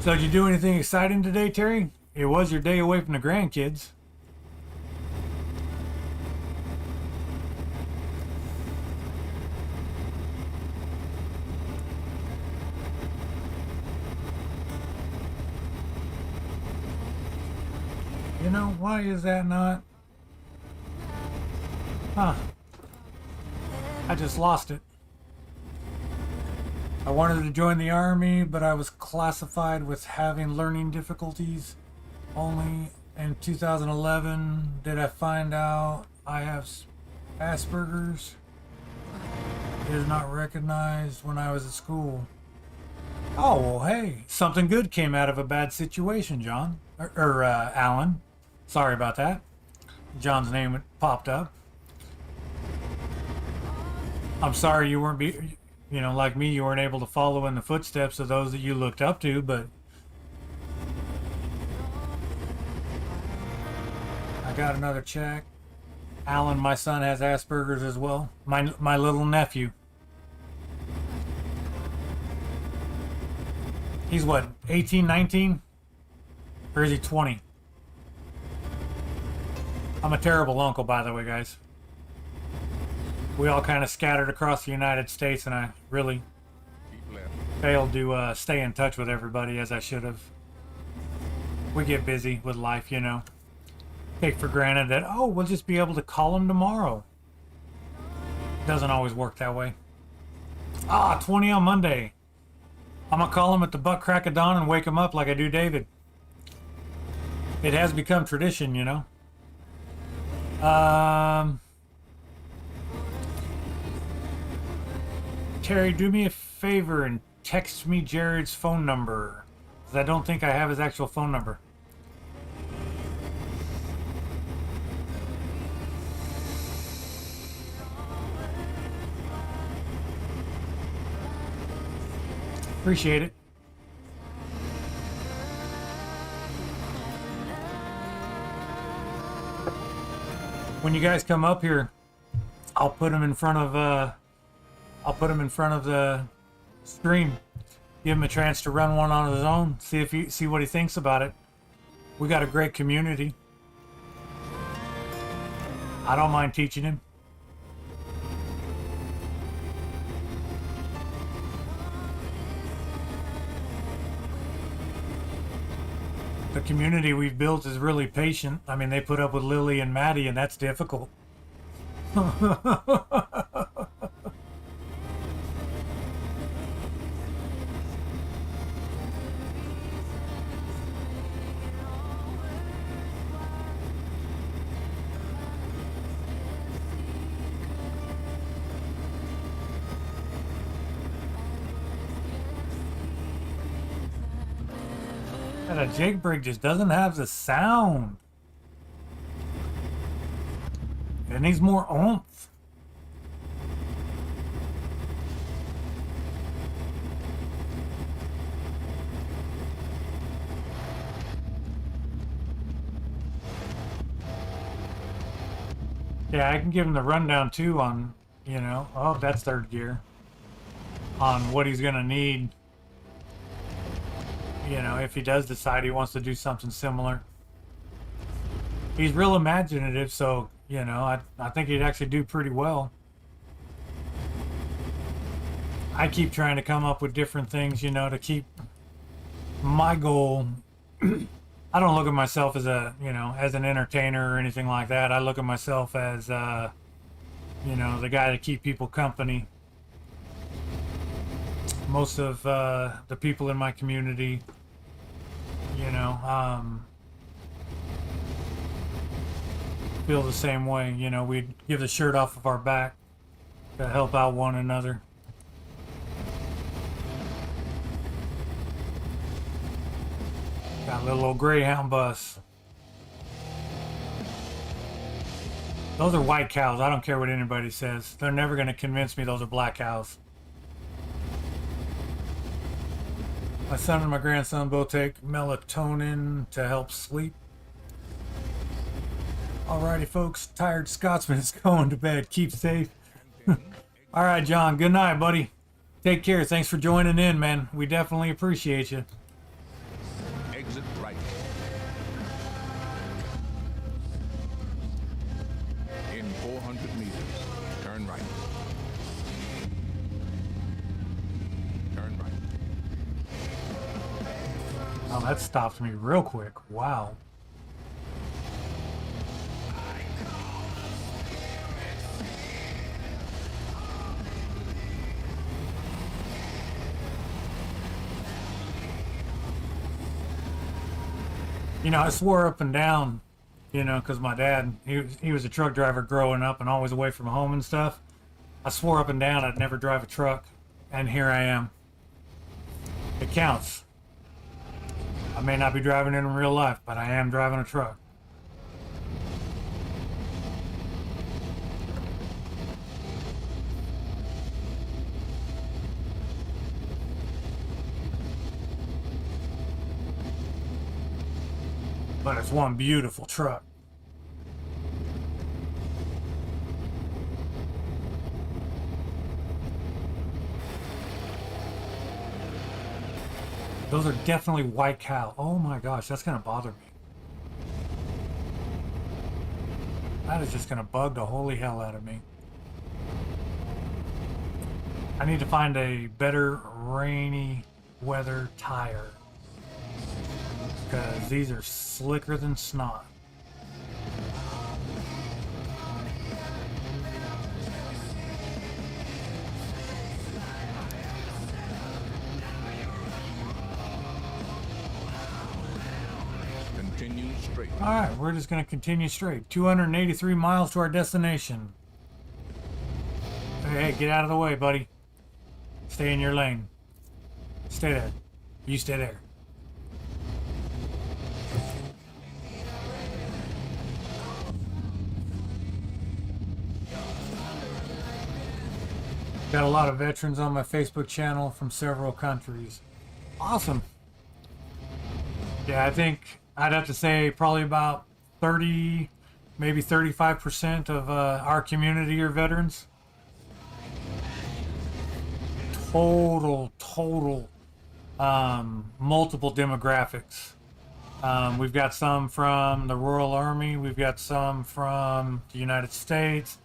So, did you do anything exciting today, Terry? It was your day away from the grandkids. You know, why is that not? Huh. I just lost it. I wanted to join the army, but I was classified with having learning difficulties. Only in 2011 did I find out I have Asperger's. It is not recognized when I was at school. Oh, well, hey, something good came out of a bad situation, John. Alan. Sorry about that. John's name popped up. I'm sorry you weren't like me, you weren't able to follow in the footsteps of those that you looked up to, but I got another check. Alan, my son, has Asperger's as well. My little nephew. He's what, 18, 19? Or is he 20? I'm a terrible uncle, by the way, guys. We all kind of scattered across the United States, and I really failed to stay in touch with everybody as I should have. We get busy with life, you know. Take for granted that, oh, we'll just be able to call them tomorrow. Doesn't always work that way. 20 on Monday. I'm going to call him at the butt crack of dawn and wake him up like I do David. It has become tradition, you know. Terry, do me a favor and text me Jared's phone number, because I don't think I have his actual phone number. Appreciate it. When you guys come up here, I'll put him in front of the stream. Give him a chance to run one on his own. See what he thinks about it. We got a great community. I don't mind teaching him. The community we've built is really patient. I mean, they put up with Lily and Maddie, and that's difficult. That Jake break just doesn't have the sound. It needs more oomph. Yeah, I can give him the rundown too on, oh, that's third gear. On what he's gonna need. If he does decide he wants to do something similar. He's real imaginative, so, I think he'd actually do pretty well. I keep trying to come up with different things, to keep my goal. I don't look at myself as as an entertainer or anything like that. I look at myself as, the guy to keep people company. Most of the people in my community, feel the same way. We'd give the shirt off of our back to help out one another. Got a little old Greyhound bus. Those are white cows. I don't care what anybody says. They're never going to convince me those are black cows. My son and my grandson both take melatonin to help sleep. Alrighty, folks. Tired Scotsman is going to bed. Keep safe. All right, John. Good night, buddy. Take care. Thanks for joining in, man. We definitely appreciate you. Exit right. In 400 meters, turn right. Turn right. Oh, that stopped me real quick. Wow. You know, I swore up and down, you know, because my dad, he was a truck driver growing up and always away from home and stuff. I swore up and down I'd never drive a truck, and here I am. It counts. I may not be driving it in real life, but I am driving a truck. But it's one beautiful truck. Those are definitely white cow. Oh my gosh, that's gonna bother me. That is just gonna bug the holy hell out of me. I need to find a better rainy weather tire, because these are slicker than snot. Continue straight. All right, we're just going to continue straight. 283 miles to our destination. Hey, get out of the way, buddy. Stay in your lane. Stay there. You stay there. Got a lot of veterans on my Facebook channel from several countries. Awesome. Yeah, I think I'd have to say probably about 30, maybe 35% of our community are veterans. Total, multiple demographics. We've got some from the Royal Army. We've got some from the United States.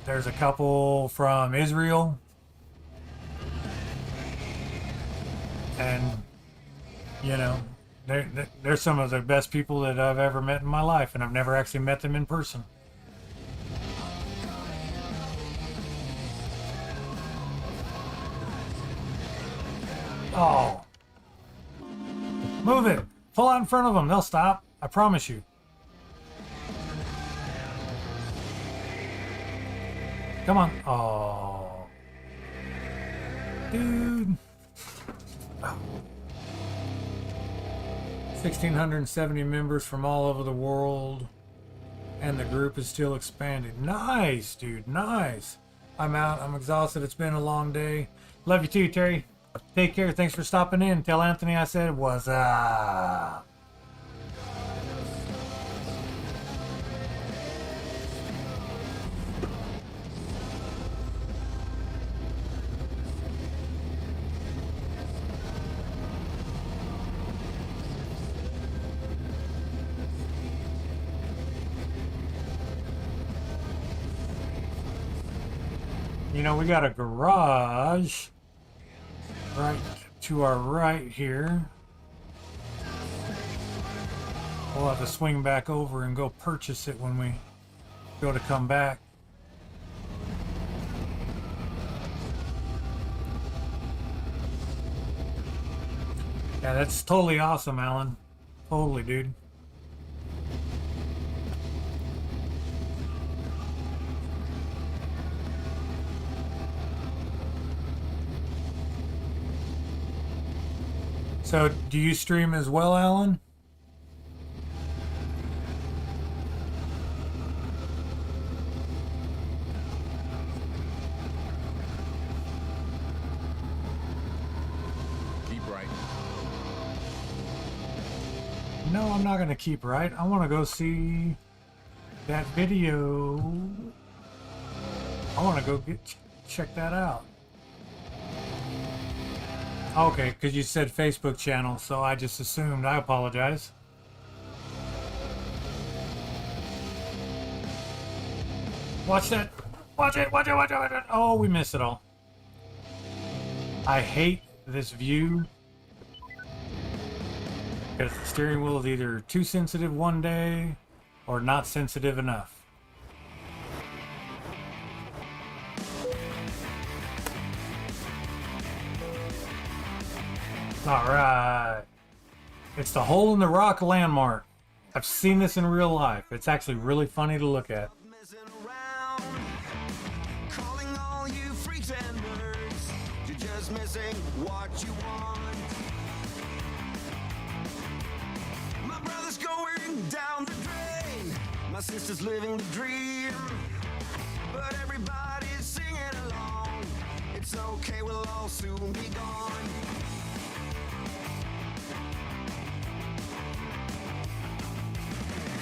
There's a couple from Israel. And, you know, they're some of the best people that I've ever met in my life, and I've never actually met them in person. Oh. Move it. Pull out in front of them. They'll stop. I promise you. Come on. Oh. Dude. Oh. 1,670 members from all over the world. And the group is still expanding. Nice, dude. Nice. I'm out. I'm exhausted. It's been a long day. Love you too, Terry. Take care. Thanks for stopping in. Tell Anthony I said what's up. You know, we got a garage right to our right here. We'll have to swing back over and go purchase it when we go to come back. Yeah, that's totally awesome, Alan. Totally, dude. So, do you stream as well, Alan? No, I'm not gonna keep right. I want to go see that video. I want to go check that out. Okay, because you said Facebook channel, so I just assumed. I apologize. Watch that. Watch it, watch it, watch it, watch it. Oh, we missed it all. I hate this view. Because the steering wheel is either too sensitive one day or not sensitive enough. Alright. It's the Hole in the Rock landmark. I've seen this in real life. It's actually really funny to look at. Missing what you want. My brother's going down the drain. My sister's living the dream. But everybody's singing along. It's okay, we'll all soon be gone.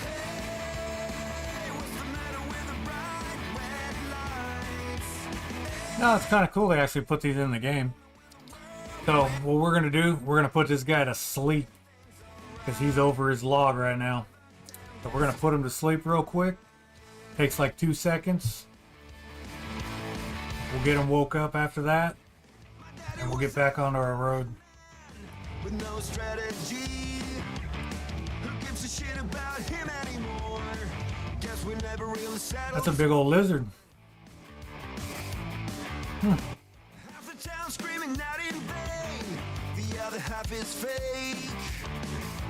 Hey, what's the matter with the bright red lights? No, it's kind of cool they actually put these in the game. So what we're going to do, we're going to put this guy to sleep. Because he's over his log right now. So we're going to put him to sleep real quick. Takes like 2 seconds. We'll get him woke up after that. And we'll get back onto our road. With no strategy. Who gives a shit about him anymore? Guess we never really settled. That's a big old lizard. Half the town screaming out in vain. The other half is fake.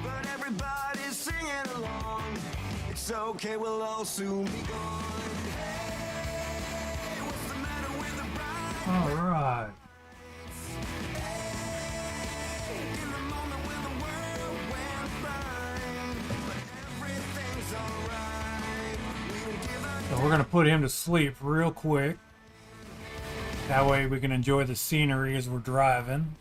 But everybody's singing along. It's okay, we'll all soon be gone. Hey, what's the matter with the bride? Alright. In the moment when the world went blind. But everything's alright. We don't give a So we're going to put him to sleep real quick. That way we can enjoy the scenery as we're driving.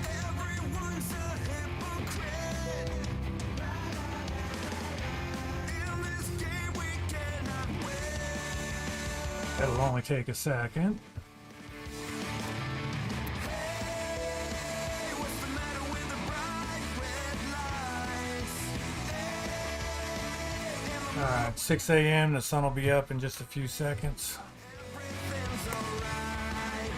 Everyone's a hypocrite. In this game we cannot win. It'll only take a second. Hey, what's the matter with the bright red lights? Alright, 6 a.m. The sun will be up in just a few seconds. Everything's alright.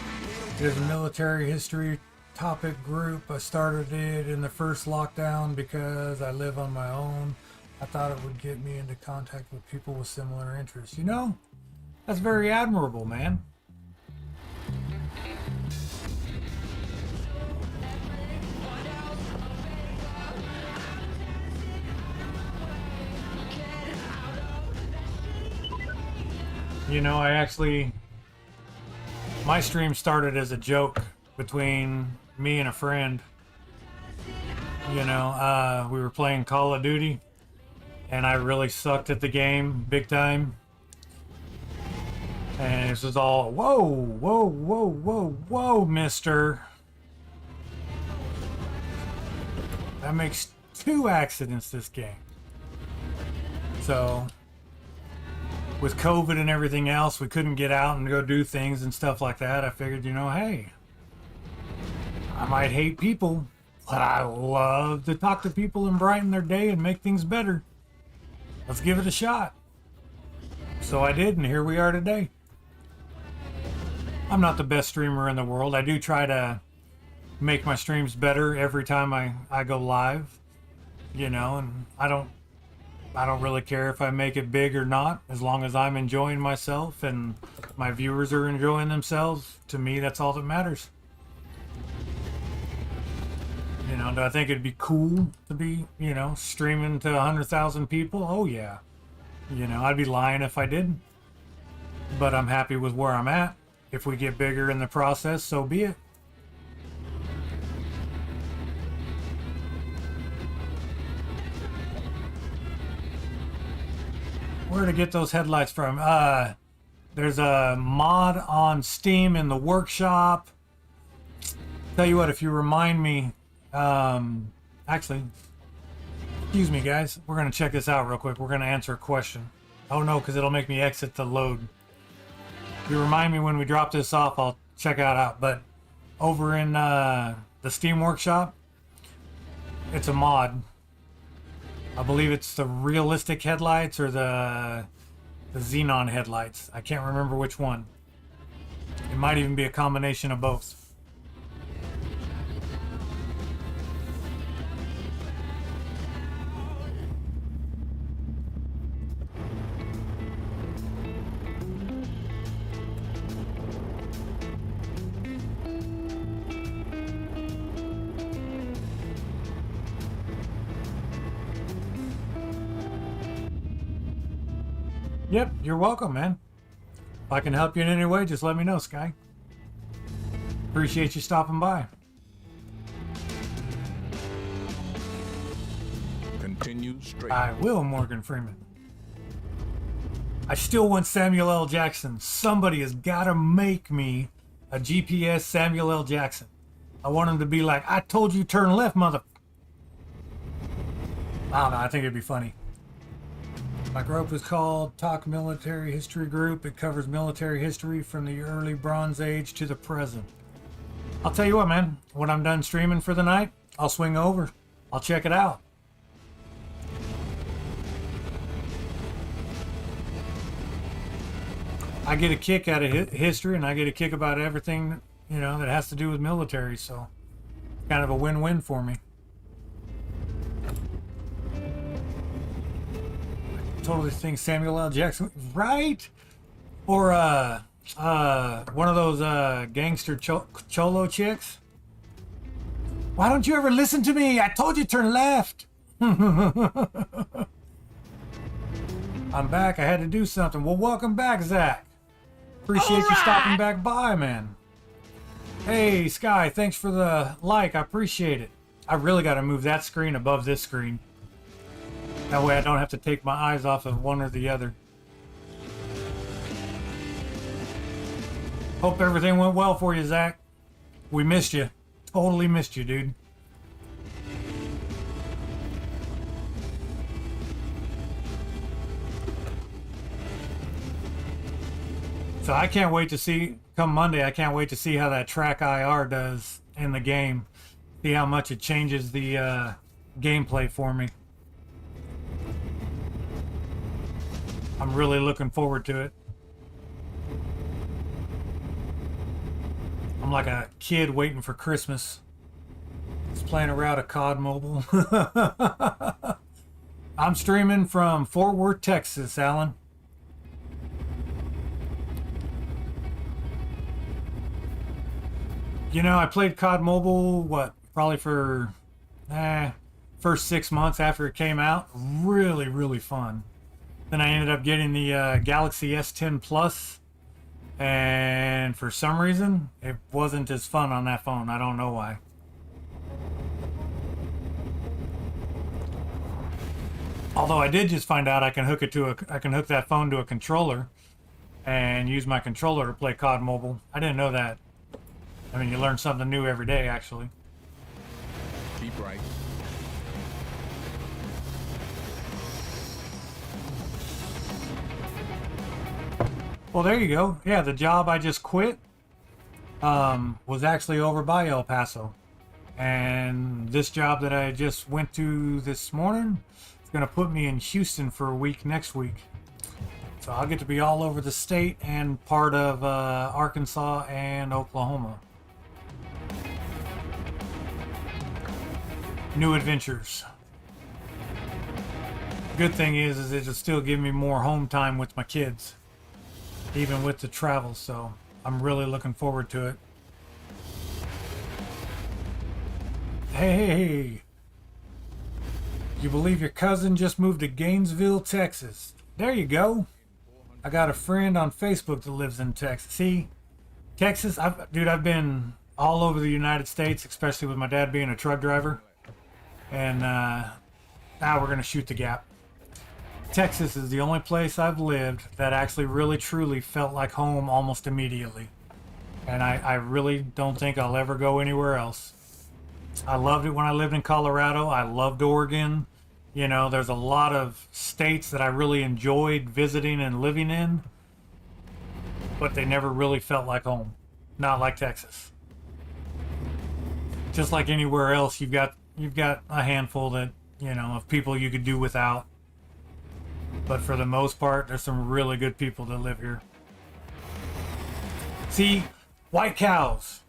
There's a military history topic group. I started it in the first lockdown because I live on my own. I thought it would get me into contact with people with similar interests. You know, that's very admirable, man. You know, my stream started as a joke between me and a friend. You know, we were playing Call of Duty, and I really sucked at the game, big time. And this was all, whoa, whoa, whoa, whoa, whoa, mister. That makes 2 accidents this game. So, with COVID and everything else, we couldn't get out and go do things and stuff like that. I figured, you know, hey, I might hate people, but I love to talk to people and brighten their day and make things better. Let's give it a shot. So I did, and here we are today. I'm not the best streamer in the world. I do try to make my streams better every time I go live, you know, and I don't really care if I make it big or not, as long as I'm enjoying myself and my viewers are enjoying themselves. To me, that's all that matters. You know, do I think it'd be cool to be, you know, streaming to 100,000 people? Oh yeah. You know, I'd be lying if I didn't. But I'm happy with where I'm at. If we get bigger in the process, so be it. Where to get those headlights from? There's a mod on Steam in the workshop. Tell you what, if you remind me, actually, excuse me guys, we're gonna check this out real quick. We're gonna answer a question. Oh no, because it'll make me exit the load. If you remind me when we drop this off, I'll check it out. But over in the Steam workshop, it's a mod. I believe it's the realistic headlights or the xenon headlights. I can't remember which one. It might even be a combination of both. Yep, you're welcome, man. If I can help you in any way, just let me know, Sky. Appreciate you stopping by. Continue straight. I will, Morgan Freeman. I still want Samuel L. Jackson. Somebody has got to make me a GPS Samuel L. Jackson. I want him to be like, I told you turn left, mother... I don't know, I think it'd be funny. My group is called Talk Military History Group. It covers military history from the early Bronze Age to the present. I'll tell you what, man. When I'm done streaming for the night, I'll swing over. I'll check it out. I get a kick out of history, and I get a kick about everything, you know, that has to do with military, so kind of a win-win for me. Totally think Samuel L. Jackson, right? Or one of those gangster cholo chicks. Why don't you ever listen to me? I told you turn left. I'm back. I had to do something. Well, welcome back, Zach. Appreciate you stopping back by, man. Hey, Sky, thanks for the like. I appreciate it. I really got to move that screen above this screen. That way I don't have to take my eyes off of one or the other. Hope everything went well for you, Zach. We missed you. Totally missed you, dude. So I can't wait to see, come Monday, I can't wait to see how that track IR does in the game. See how much it changes the gameplay for me. I'm really looking forward to it. I'm like a kid waiting for Christmas. Just playing around a COD Mobile. I'm streaming from Fort Worth, Texas, Alan. You know, I played COD Mobile, what, probably for first 6 months after it came out. Really, really fun. Then I ended up getting the Galaxy S10 Plus, and for some reason, it wasn't as fun on that phone. I don't know why. Although I did just find out I can hook that phone to a controller and use my controller to play COD Mobile. I didn't know that. I mean, you learn something new every day, actually. Keep right. Well, there you go. Yeah, the job I just quit was actually over by El Paso. And this job that I just went to this morning is going to put me in Houston for a week next week. So I'll get to be all over the state and part of Arkansas and Oklahoma. New adventures. Good thing is it'll still give me more home time with my kids, even with the travel, so I'm really looking forward to it. Hey, you believe your cousin just moved to Gainesville, Texas? There you go. I got a friend on Facebook that lives in Texas. See, Texas, I've been all over the United States, especially with my dad being a truck driver. And now we're going to shoot the gap. Texas is the only place I've lived that actually really truly felt like home almost immediately. And I really don't think I'll ever go anywhere else. I loved it when I lived in Colorado. I loved Oregon. You know, there's a lot of states that I really enjoyed visiting and living in, but they never really felt like home. Not like Texas. Just like anywhere else, you've got a handful that, you know, of people you could do without. But for the most part, there's some really good people that live here. See, white cows.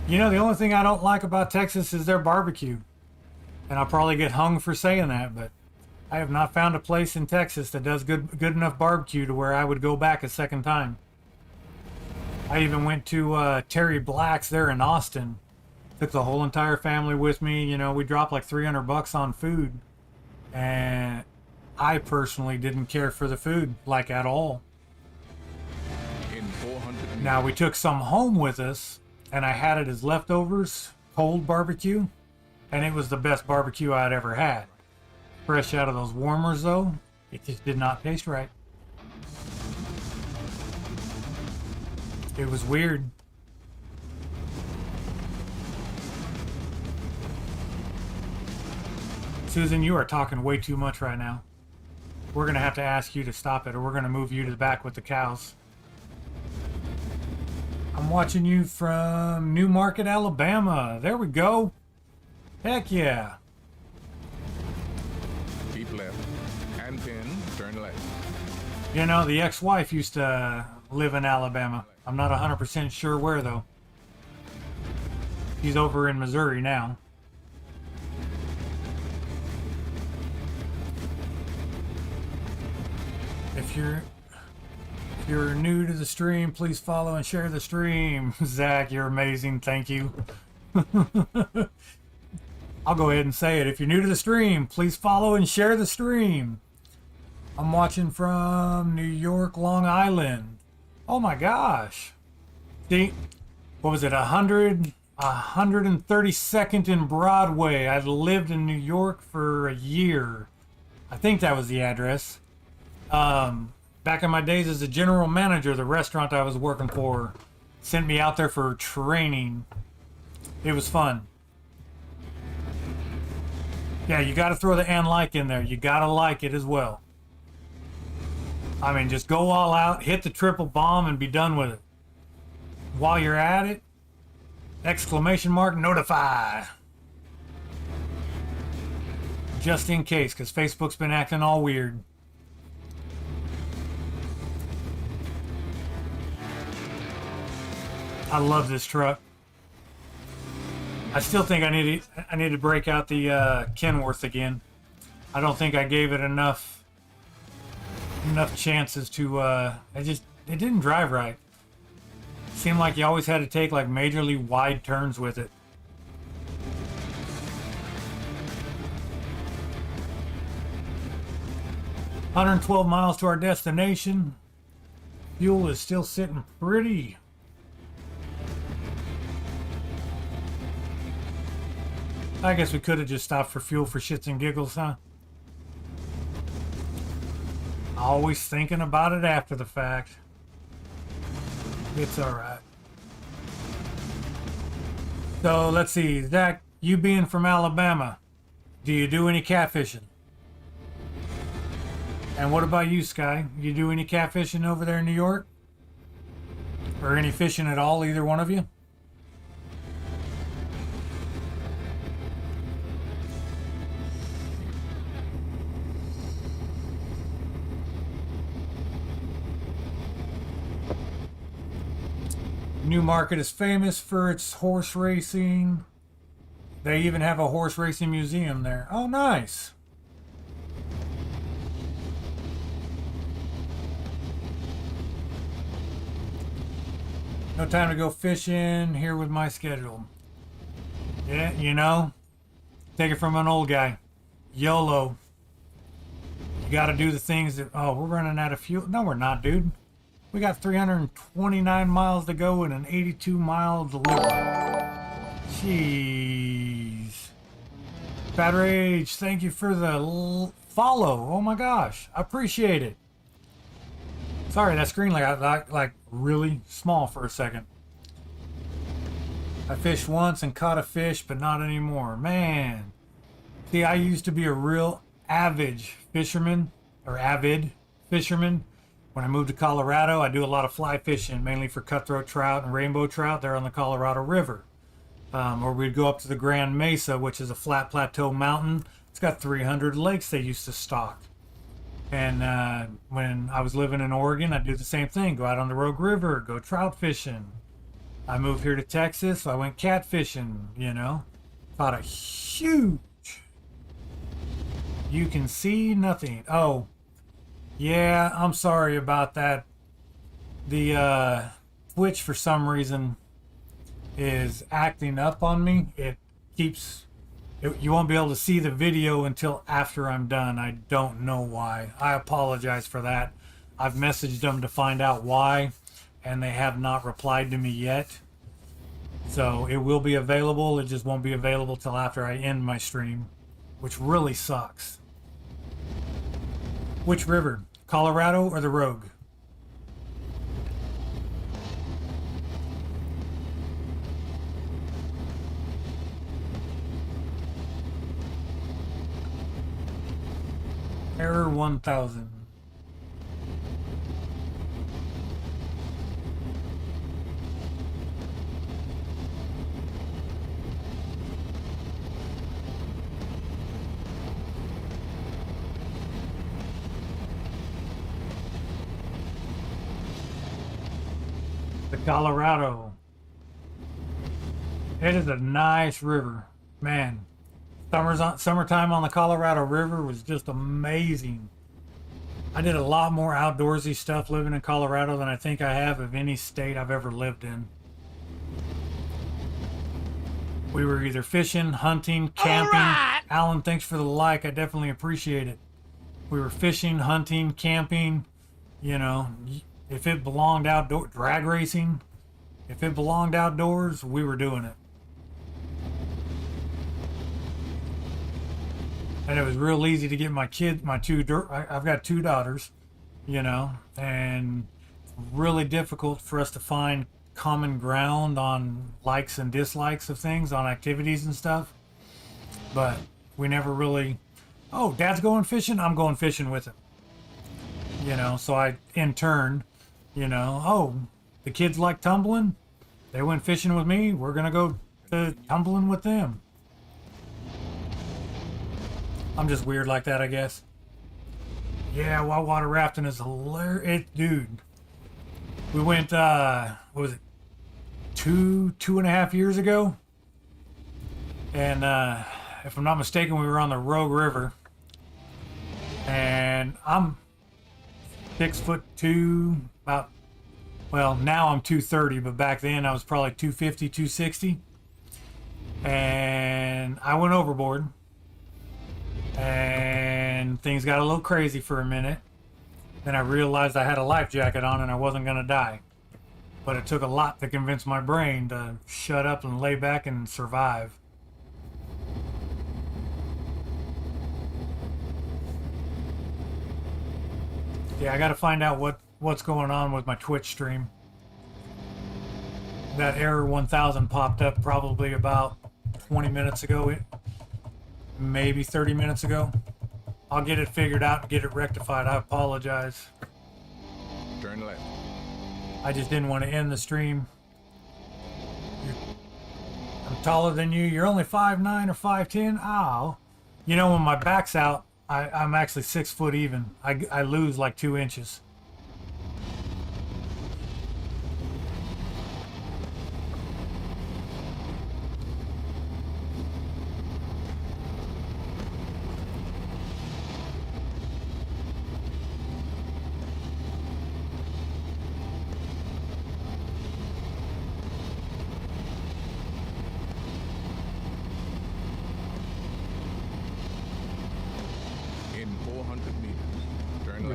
You know, the only thing I don't like about Texas is their barbecue. And I'll probably get hung for saying that, but I have not found a place in Texas that does good enough barbecue to where I would go back a second time. I even went to Terry Black's there in Austin. Took the whole entire family with me. You know, we dropped like $300 on food. And I personally didn't care for the food, like at all. In 400 Now, we took some home with us, and I had it as leftovers, cold barbecue, and it was the best barbecue I'd ever had. Fresh out of those warmers, though, it just did not taste right. It was weird. Susan, you are talking way too much right now. We're going to have to ask you to stop it, or we're going to move you to the back with the cows. I'm watching you from New Market, Alabama. There we go. Heck yeah. keep left. And pin, turn left. You know, the ex-wife used to live in Alabama. I'm not 100% sure where, though. She's over in Missouri now. If you're new to the stream, please follow and share the stream. Zach, you're amazing. Thank you. I'll go ahead and say it. If you're new to the stream, please follow and share the stream. I'm watching from New York, Long Island. Oh my gosh. See, what was it, 132nd in Broadway. I lived in New York for a year. I think that was the address. Back in my days as a general manager, the restaurant I was working for sent me out there for training. It was fun. Yeah, you got to throw the and like in there. You got to like it as well. I mean, just go all out, hit the triple bomb, and be done with it. While you're at it, exclamation mark, notify. Just in case, because Facebook's been acting all weird. I love this truck. I still think I need to break out the Kenworth again. I don't think I gave it enough chances to it didn't drive right. Seemed like you always had to take like majorly wide turns with it. $112 miles to our destination. Fuel is still sitting pretty. I guess we could have just stopped for fuel for shits and giggles, huh? Always thinking about it after the fact. It's alright. So, let's see. Zach, you being from Alabama, do you do any catfishing? And what about you, Sky? You do any catfishing over there in New York? Or any fishing at all, either one of you? New Market is famous for its horse racing. They even have a horse racing museum there. Oh, nice. No time to go fishing here with my schedule. Yeah, you know, take it from an old guy. YOLO. You gotta do the things that, oh, we're running out of fuel. No, we're not, dude. We got 329 miles to go and an 82-mile delivery. Jeez. Bad Rage, thank you for the follow. Oh my gosh, I appreciate it. Sorry, that screen got like really small for a second. I fished once and caught a fish, but not anymore. Man. See, I used to be a real avid fisherman. When I moved to Colorado, I do a lot of fly fishing, mainly for cutthroat trout and rainbow trout there on the Colorado River. Or we'd go up to the Grand Mesa, which is a flat plateau mountain. It's got 300 lakes they used to stock. And when I was living in Oregon, I'd do the same thing. Go out on the Rogue River, go trout fishing. I moved here to Texas, so I went catfishing, you know. Caught a huge. You can see nothing. Oh, yeah, I'm sorry about that. The Twitch, for some reason, is acting up on me. You won't be able to see the video until after I'm done. I don't know why. I apologize for that. I've messaged them to find out why, and they have not replied to me yet. So it will be available. It just won't be available till after I end my stream, which really sucks. Which river? Colorado or the Rogue? Error 1000. The Colorado. It is a nice river, man. Summertime on the Colorado River was just amazing. I did a lot more outdoorsy stuff living in Colorado than I think I have of any state I've ever lived in. We were either fishing, hunting, camping. Right. Alan, thanks for the like. I definitely appreciate it. We were fishing, hunting, camping. You know, if it belonged outdoor, drag racing. If it belonged outdoors, we were doing it. And it was real easy to get my kids, I've got two daughters, you know, and it's really difficult for us to find common ground on likes and dislikes of things, on activities and stuff. But we never really, oh, Dad's going fishing, I'm going fishing with him. You know, so I, in turn, you know, oh, the kids like tumbling, they went fishing with me, we're going to go tumbling with them. I'm just weird like that, I guess. Yeah, whitewater rafting is hilarious. Dude, we went, what was it, two and a half years ago? And if I'm not mistaken, we were on the Rogue River. And I'm 6'2", about, well, now I'm 230, but back then I was probably 250, 260. And I went overboard. And things got a little crazy for a minute. Then I realized I had a life jacket on and I wasn't going to die. But it took a lot to convince my brain to shut up and lay back and survive. Yeah, I got to find out what's going on with my Twitch stream. That error 1000 popped up probably about 20 minutes ago. Maybe 30 minutes ago. I'll get it figured out and get it rectified. I apologize. Turn left. I just didn't want to end the stream. I'm taller than you. You're only 5'9" or 5'10". Ow. You know, when my back's out, I'm actually 6 foot even. I lose like 2 inches.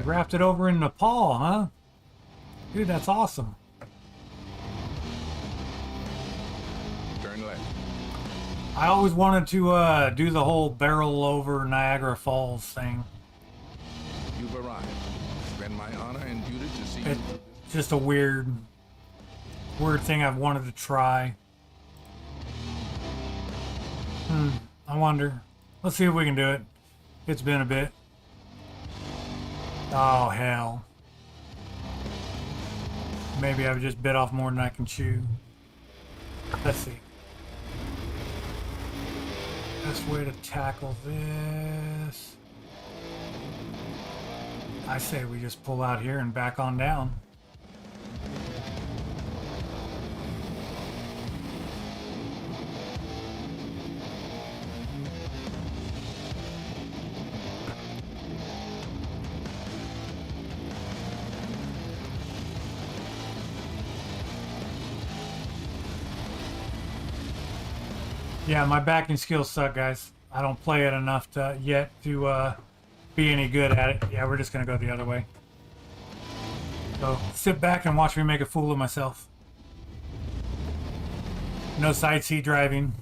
Wrapped it over in Nepal, huh? Dude, that's awesome. Turn left. I always wanted to do the whole barrel over Niagara Falls thing. You've arrived. It's been my honor and duty to see you. It's just a weird thing I've wanted to try. I wonder. Let's see if we can do it. It's been a bit. Oh, hell. Maybe I've just bit off more than I can chew. Let's see. Best way to tackle this. I say we just pull out here and back on down. Yeah, my backing skills suck, guys. I don't play it enough yet to be any good at it. Yeah, we're just gonna go the other way. So sit back and watch me make a fool of myself. No side seat driving.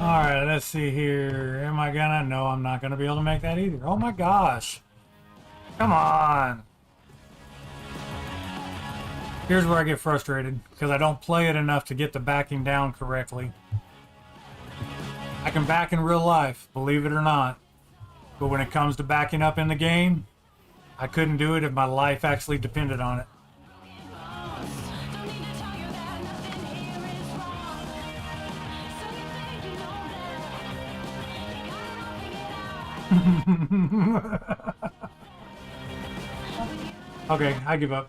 Alright, let's see here. Am I gonna? No, I'm not gonna be able to make that either. Oh my gosh. Come on. Here's where I get frustrated, because I don't play it enough to get the backing down correctly. I can back in real life, believe it or not. But when it comes to backing up in the game, I couldn't do it if my life actually depended on it. Okay, I give up.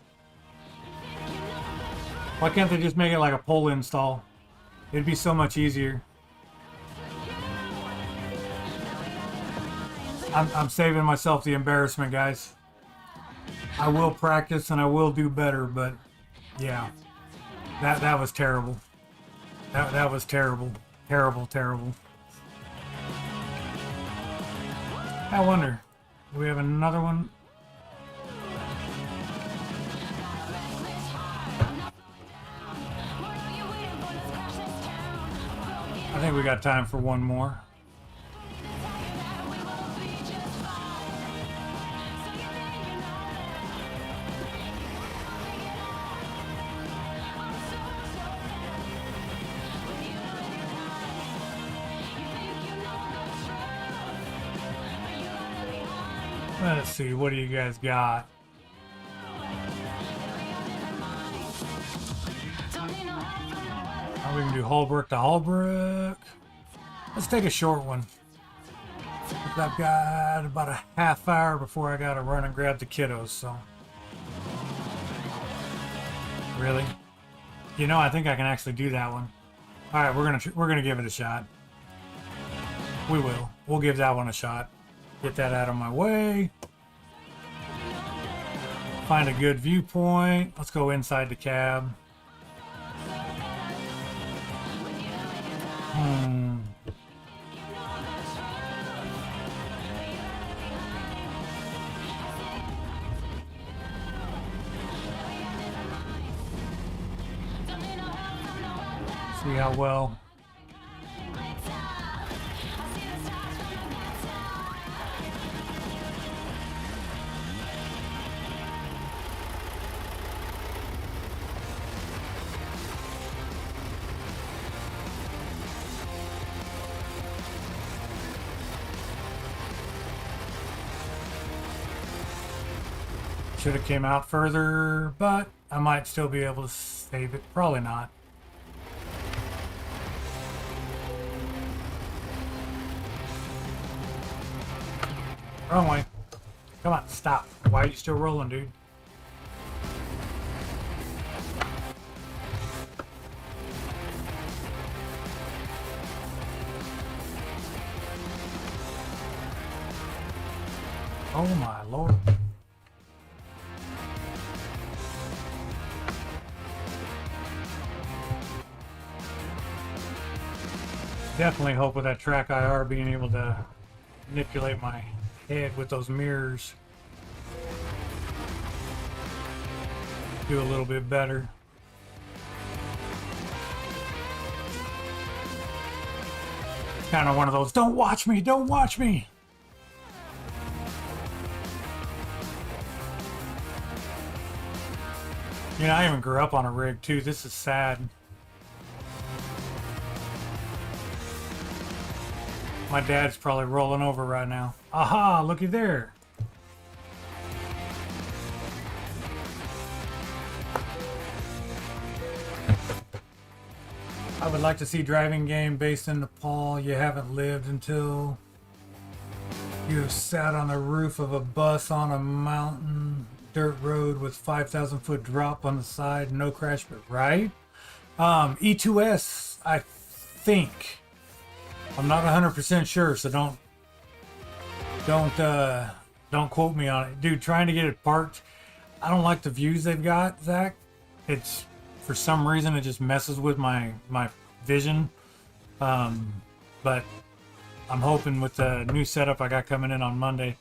Why can't they just make it like a pull install? It'd be so much easier. I'm saving myself the embarrassment, guys. I will practice and I will do better, but yeah. That was terrible. That was terrible. Terrible. I wonder, do we have another one? I think we got time for one more. Let's see, what do you guys got? Oh, we can do Holbrook to Holbrook. Let's take a short one. I've got about a half hour before I gotta run and grab the kiddos, so. Really? You know, I think I can actually do that one. All right, we're gonna give it a shot. We will. We'll give that one a shot. Get that out of my way. Find a good viewpoint. Let's go inside the cab. See how well. Should have came out further, but I might still be able to save it. Probably not. Wrong way. Come on, stop. Why are you still rolling, dude? Oh my lord. definitely hope with that track IR being able to manipulate my head with those mirrors, do a little bit better. It's kind of one of those, don't watch me, don't watch me. You know, I even grew up on a rig too. This is sad. My dad's probably rolling over right now. Aha, looky there. I would like to see driving game based in Nepal. You haven't lived until you have sat on the roof of a bus on a mountain dirt road with 5,000 foot drop on the side, no crash, but right? E2S, I think. I'm not 100% sure, so don't quote me on it. Dude, trying to get it parked, I don't like the views they've got, Zach. It's, for some reason, it just messes with my vision. But I'm hoping with the new setup I got coming in on Monday,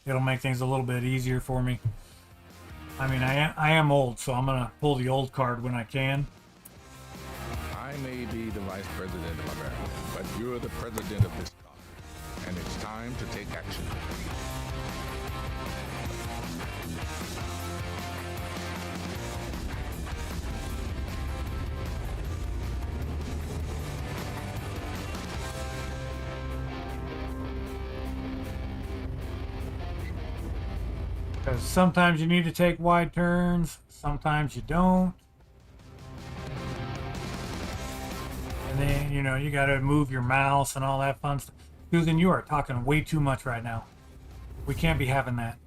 it'll make things a little bit easier for me. I mean, I am old, so I'm gonna pull the old card when I can. I may be the vice president of America, but you're the president of this country, and it's time to take action. Because sometimes you need to take wide turns, sometimes you don't. And then, you know, you got to move your mouse and all that fun stuff. Susan, you are talking way too much right now. We can't be having that.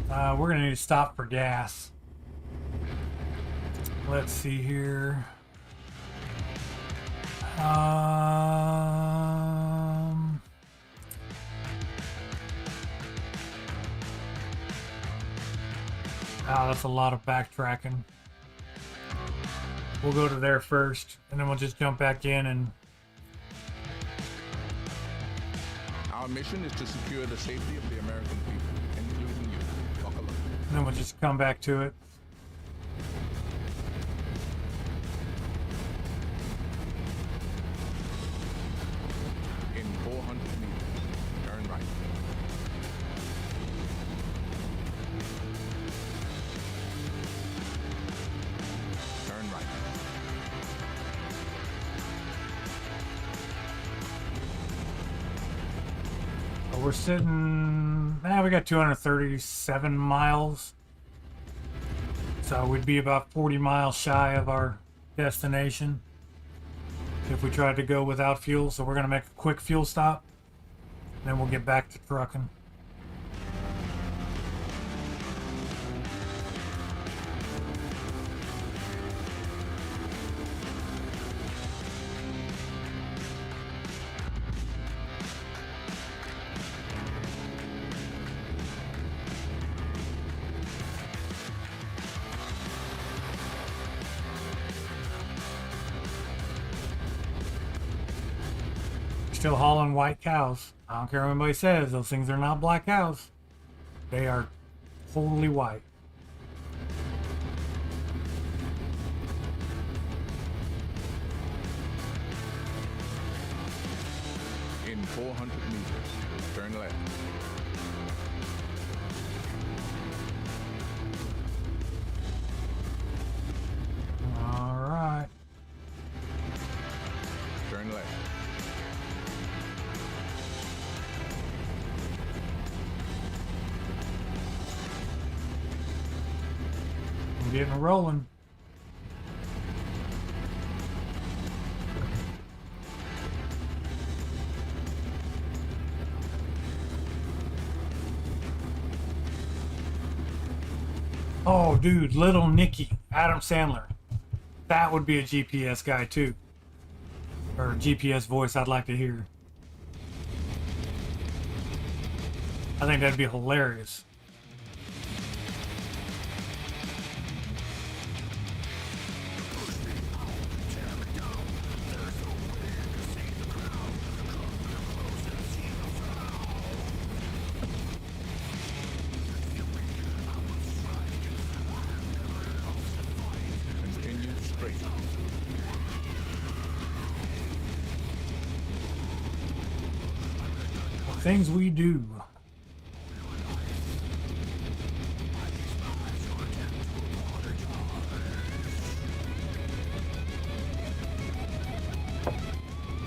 We're going to need to stop for gas. Let's see here. Oh, that's a lot of backtracking. We'll go to there first, and then we'll just jump back in and... Our mission is to secure the safety of the American people, including you. Buckle up. And then we'll just come back to it. In 400 meters, turn right. Turn right. We're sitting, we got 237 miles. So we'd be about 40 miles shy of our destination if we tried to go without fuel. So we're going to make a quick fuel stop, then we'll get back to trucking. Still hauling white cows. I don't care what anybody says, those things are not black cows. They are totally white. In 400 meters, turn left. All right. Turn left. I'm getting rolling. Oh, dude, Little Nicky, Adam Sandler. That would be a GPS guy too. Or a GPS voice I'd like to hear. I think that'd be hilarious. things we do.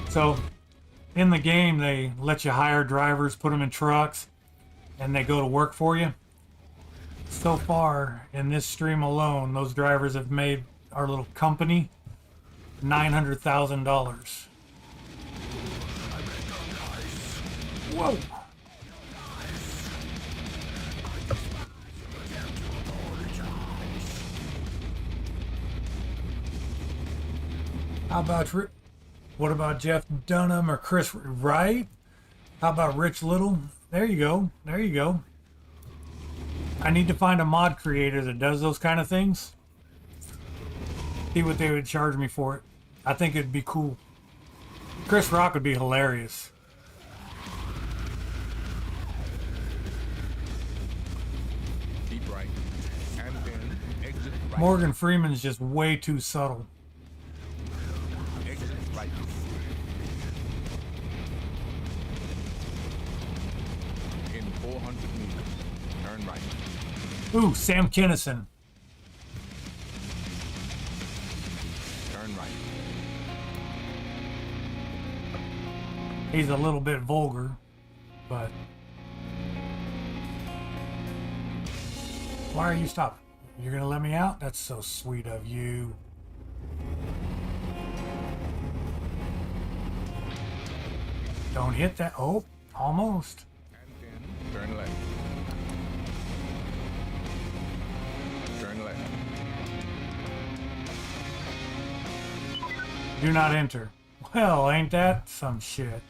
So, in the game, they let you hire drivers, put them in trucks, and they go to work for you. So far, in this stream alone, those drivers have made our little company $900,000. Whoa! How about what about Jeff Dunham or Chris Wright? How about Rich Little? There you go. There you go. I need to find a mod creator that does those kind of things. See what they would charge me for it. I think it'd be cool. Chris Rock would be hilarious. Keep right. And then exit right. Morgan Freeman's just way too subtle. Exit right. In 400 meters, turn right. Ooh, Sam Kinison. Turn right. He's a little bit vulgar, but... Why are you stopping? You're gonna let me out? That's so sweet of you. Don't hit that. Oh, almost. And then turn left. Turn left. Do not enter. Well, ain't that some shit?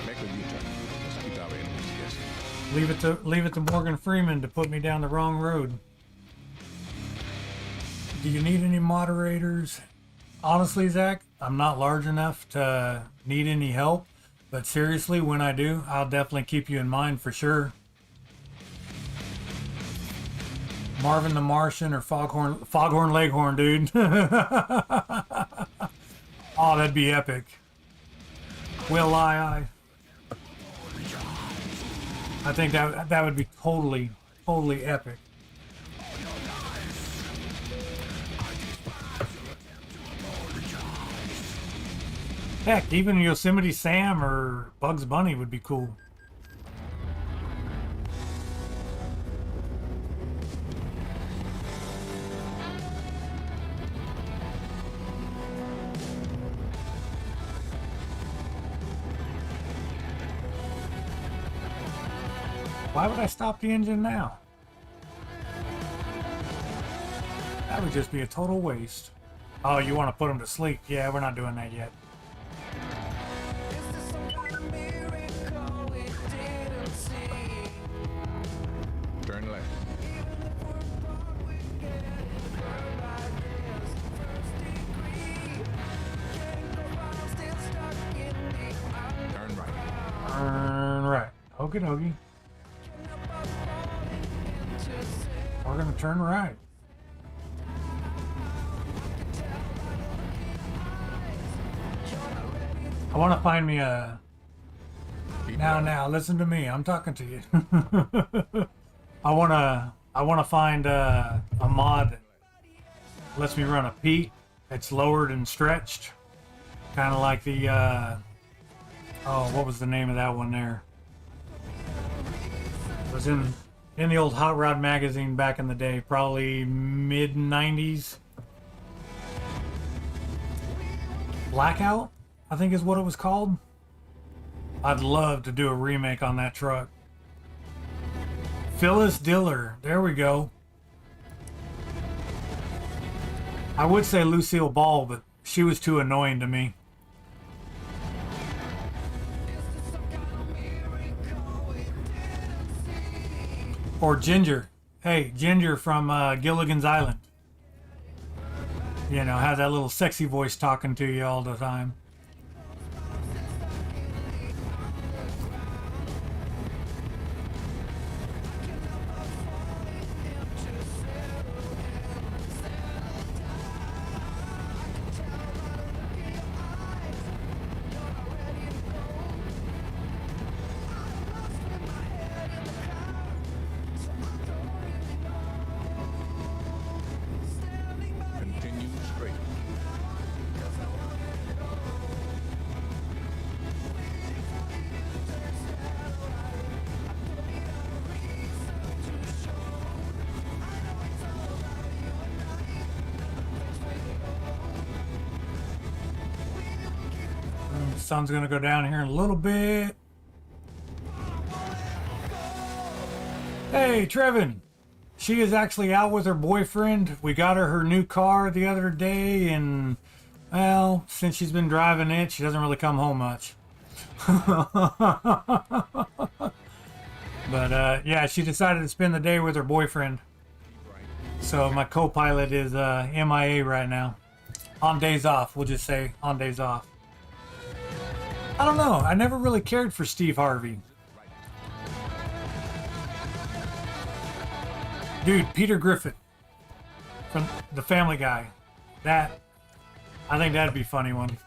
Make a U-turn. Let's keep our enemies guessing. Leave it to Morgan Freeman to put me down the wrong road. Do you need any moderators? Honestly, Zach, I'm not large enough to need any help, but seriously, when I do, I'll definitely keep you in mind for sure. Marvin the Martian or Foghorn Leghorn, dude. Oh, that'd be epic. Will I think that would be totally epic. Heck, even Yosemite Sam or Bugs Bunny would be cool. Why would I stop the engine now? That would just be a total waste. Oh, you want to put them to sleep? Yeah, we're not doing that yet. Turn left. Turn right. Turn right. Okie dokie. We're gonna turn right. I want to find me a... Now, listen to me. I'm talking to you. I wanna find a mod that lets me run a Pete that's lowered and stretched, kind of like the oh, what was the name of that one there? It was in the old Hot Rod magazine back in the day, probably mid 90s. Blackout, I think is what it was called. I'd love to do a remake on that truck. Phyllis Diller, there we go. I would say Lucille Ball, but she was too annoying to me. Or Ginger. Hey, Ginger from Gilligan's Island. You know, has that little sexy voice talking to you all the time. sun's gonna go down here in a little bit. Hey, Trevin. She is actually out with her boyfriend. We got her new car the other day, and, well, since she's been driving it, she doesn't really come home much. But, yeah, she decided to spend the day with her boyfriend. So my co-pilot is MIA right now. On days off, we'll just say on days off. I don't know. I never really cared for Steve Harvey. Dude, Peter Griffin from The Family Guy. I think that'd be a funny one.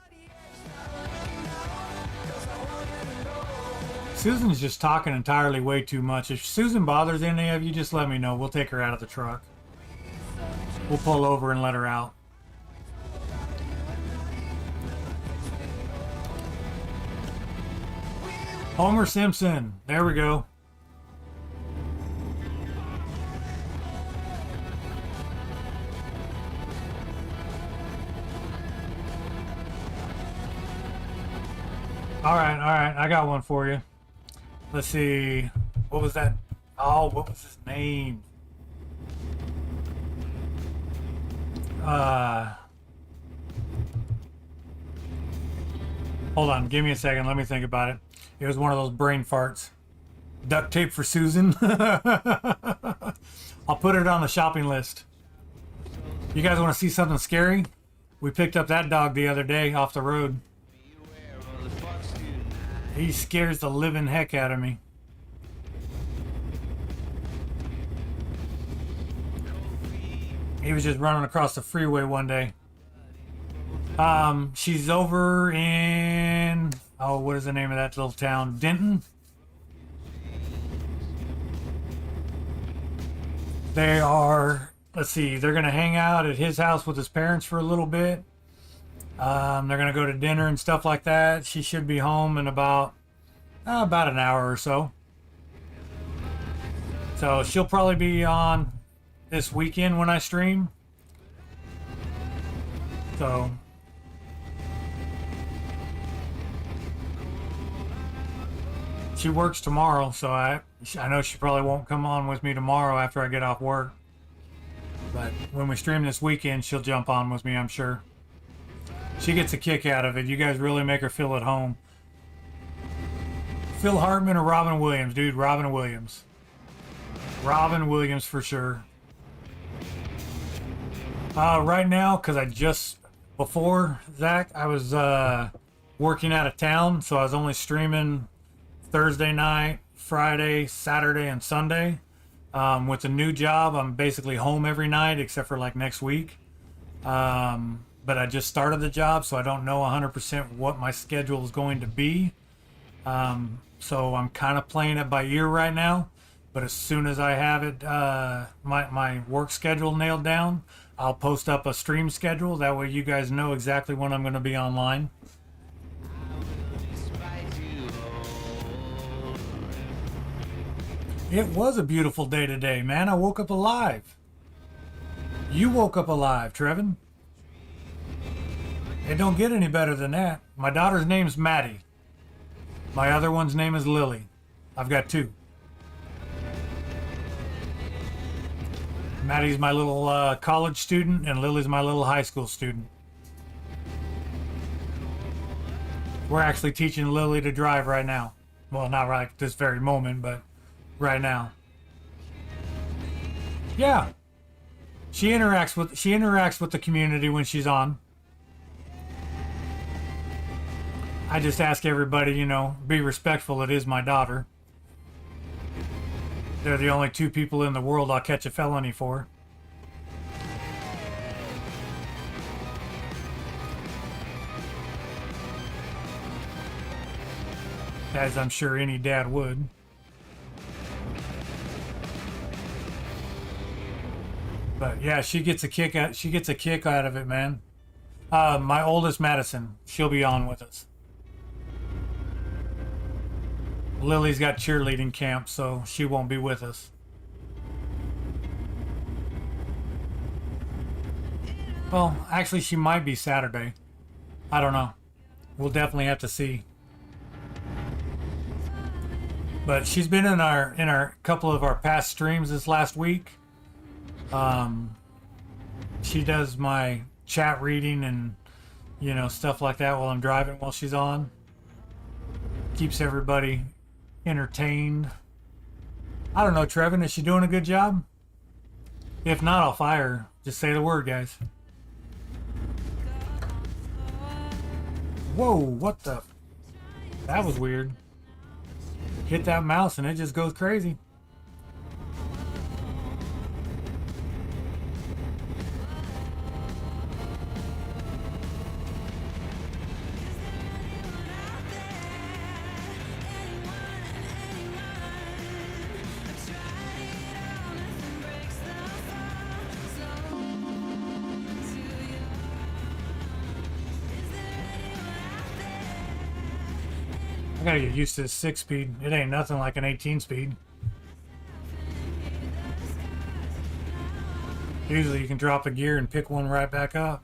Susan's just talking entirely way too much. If Susan bothers any of you, just let me know. We'll take her out of the truck. We'll pull over and let her out. Homer Simpson. There we go. All right. I got one for you. Let's see. What was that? Oh, what was his name? Hold on. Give me a second. Let me think about it. It was one of those brain farts. Duct tape for Susan. I'll put it on the shopping list. You guys want to see something scary? We picked up that dog the other day off the road. He scares the living heck out of me. He was just running across the freeway one day. She's over in, oh, what is the name of that little town? Denton? They are, let's see, they're going to hang out at his house with his parents for a little bit. They're going to go to dinner and stuff like that. She should be home in about an hour or so. So she'll probably be on this weekend when I stream. So she works tomorrow, so I know she probably won't come on with me tomorrow after I get off work. But when we stream this weekend, she'll jump on with me, I'm sure. She gets a kick out of it. You guys really make her feel at home. Phil Hartman or Robin Williams? Dude, Robin Williams. Robin Williams for sure. Right now, because before Zach, I was working out of town, so I was only streaming Thursday night, Friday, Saturday, and Sunday. With the new job, I'm basically home every night except for like next week. But I just started the job, so I don't know 100% what my schedule is going to be. So I'm kind of playing it by ear right now. But as soon as I have it, my work schedule nailed down, I'll post up a stream schedule. That way you guys know exactly when I'm going to be online. It was a beautiful day today, man. I woke up alive. You woke up alive, Trevin. It don't get any better than that. My daughter's name's Maddie. My other one's name is Lily. I've got two. Maddie's my little college student, and Lily's my little high school student. We're actually teaching Lily to drive right now. Well, not right this very moment, but right now. Yeah. She interacts with the community when she's on. I just ask everybody, be respectful. It is my daughter. They're the only two people in the world I'll catch a felony for. As I'm sure any dad would. But yeah, she gets a kick out of it, man. My oldest, Madison, she'll be on with us. Lily's got cheerleading camp, so she won't be with us. Well, actually, she might be Saturday. I don't know. we'll definitely have to see. But she's been in our couple of our past streams this last week. She does my chat reading and, you know, stuff like that while I'm driving while she's on. Keeps everybody entertained. I don't know, Trevin, is she doing a good job? If not, I'll fire her. Just say the word, guys. Whoa, what the? That was weird. Hit that mouse and it just goes crazy. I gotta get used to this 6-speed. It ain't nothing like an 18-speed. Usually you can drop a gear and pick one right back up.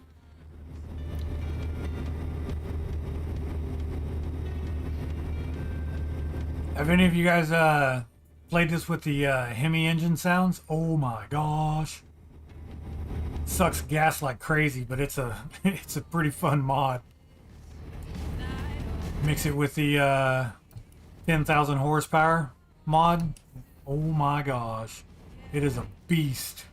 Have any of you guys played this with the Hemi engine sounds? Oh my gosh. Sucks gas like crazy, but it's a it's a pretty fun mod. Mix it with the 10,000 horsepower mod. Oh my gosh. It is a beast.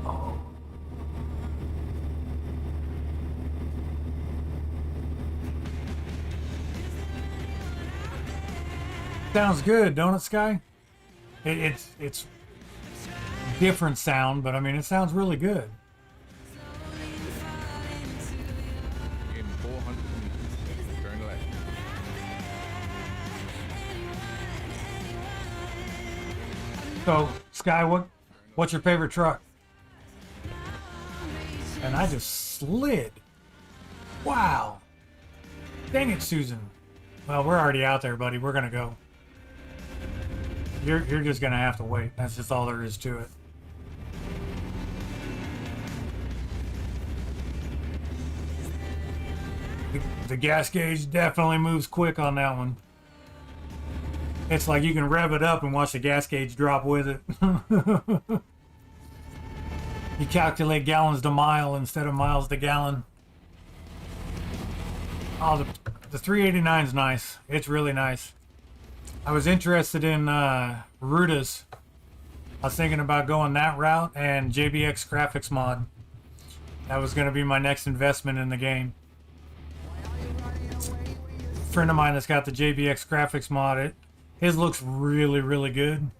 Oh. Sounds good, don't it, Sky? It's different sound, but I mean, it sounds really good. In 400 meters, turn left. So, Sky, what's your favorite truck? And I just slid. Wow. Dang it, Susan. Well, we're already out there, buddy. We're gonna go. You're just gonna have to wait. That's just all there is to it. The gas gauge definitely moves quick on that one. It's like you can rev it up and watch the gas gauge drop with it. You calculate gallons to mile instead of miles to gallon. Oh, the 389 is nice. It's really nice. I was interested in Rutas. I was thinking about going that route and JBX graphics mod. That was going to be my next investment in the game. A friend of mine that's got the JBX graphics mod, his looks really good,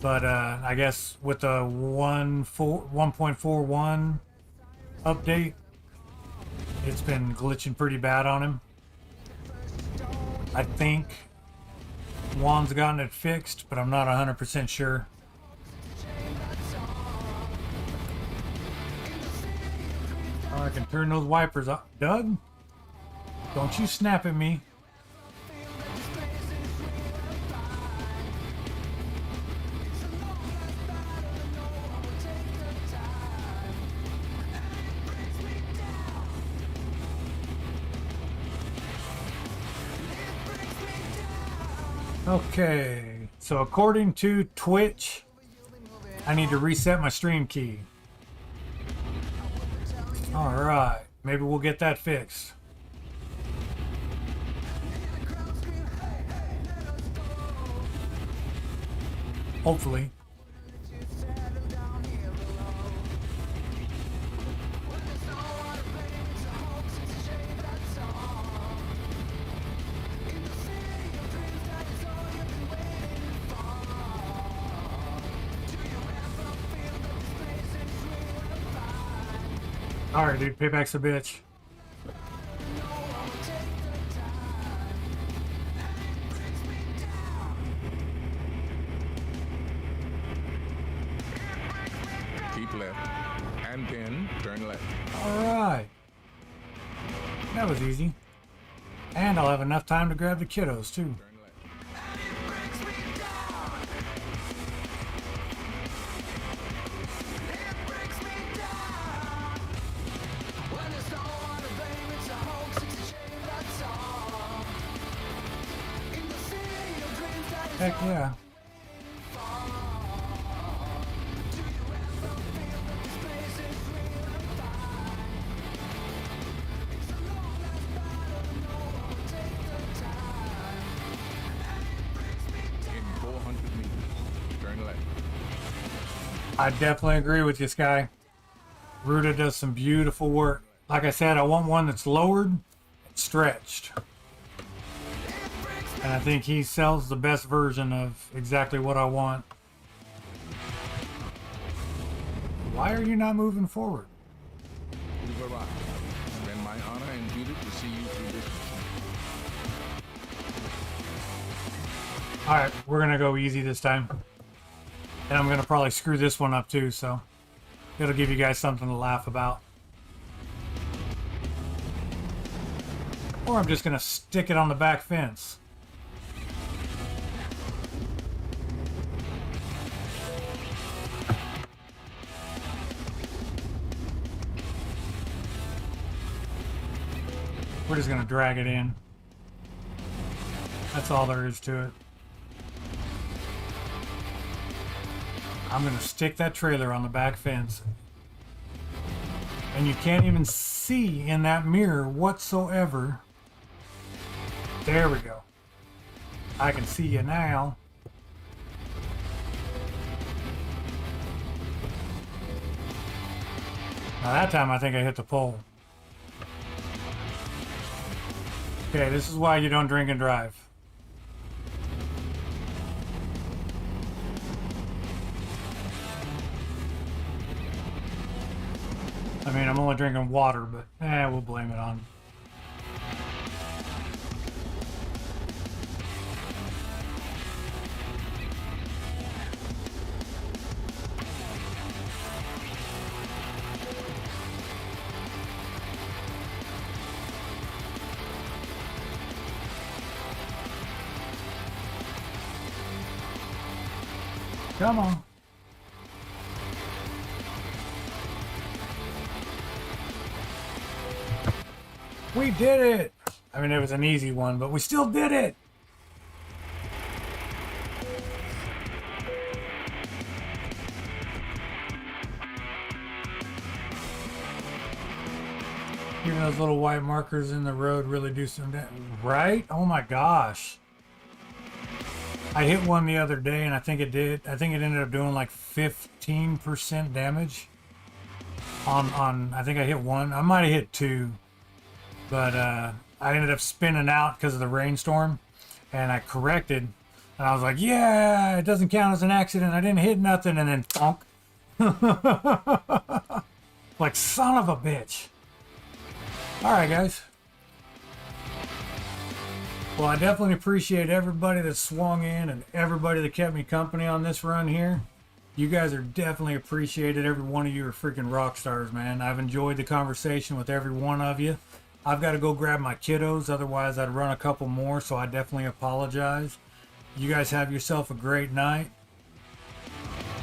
but I guess with the 1.41 update, it's been glitching pretty bad on him. I think Juan's gotten it fixed, but I'm not 100% sure. Oh, I can turn those wipers up. Doug? Don't you snap at me. Okay, so according to Twitch, I need to reset my stream key. Alright, maybe we'll get that fixed. Hopefully. Alright, dude, payback's a bitch. Keep left, and then turn left. Alright. That was easy. And I'll have enough time to grab the kiddos, too. Turn left. Heck yeah. In 400 meters, turn left. I definitely agree with you, Sky. Ruta does some beautiful work. Like I said, I want one that's lowered and stretched. And I think he sells the best version of exactly what I want. Why are you not moving forward? You've arrived. It's been my honor and duty to see you through this. Alright, we're going to go easy this time. And I'm going to probably screw this one up too, so it'll give you guys something to laugh about. Or I'm just going to stick it on the back fence. We're just going to drag it in. That's all there is to it. I'm going to stick that trailer on the back fence. And you can't even see in that mirror whatsoever. There we go. I can see you now. Now that time I think I hit the pole. Okay, this is why you don't drink and drive. I mean, I'm only drinking water, but we'll blame it on. Come on. We did it! I mean, it was an easy one, but we still did it! Even those little white markers in the road really do some damage. Right? Oh my gosh. I hit one the other day and I think it ended up doing like 15% damage on I think I hit one. I might have hit two, but I ended up spinning out because of the rainstorm, and I corrected and I was like, yeah, it doesn't count as an accident, I didn't hit nothing, and then thunk. Like, son of a bitch. All right, guys. Well, I definitely appreciate everybody that swung in and everybody that kept me company on this run here. You guys are definitely appreciated. Every one of you are freaking rock stars, man. I've enjoyed the conversation with every one of you. I've got to go grab my kiddos, otherwise I'd run a couple more, so I definitely apologize. You guys have yourself a great night.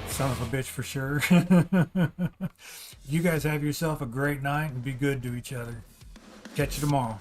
Son of a bitch for sure. You guys have yourself a great night and be good to each other. Catch you tomorrow.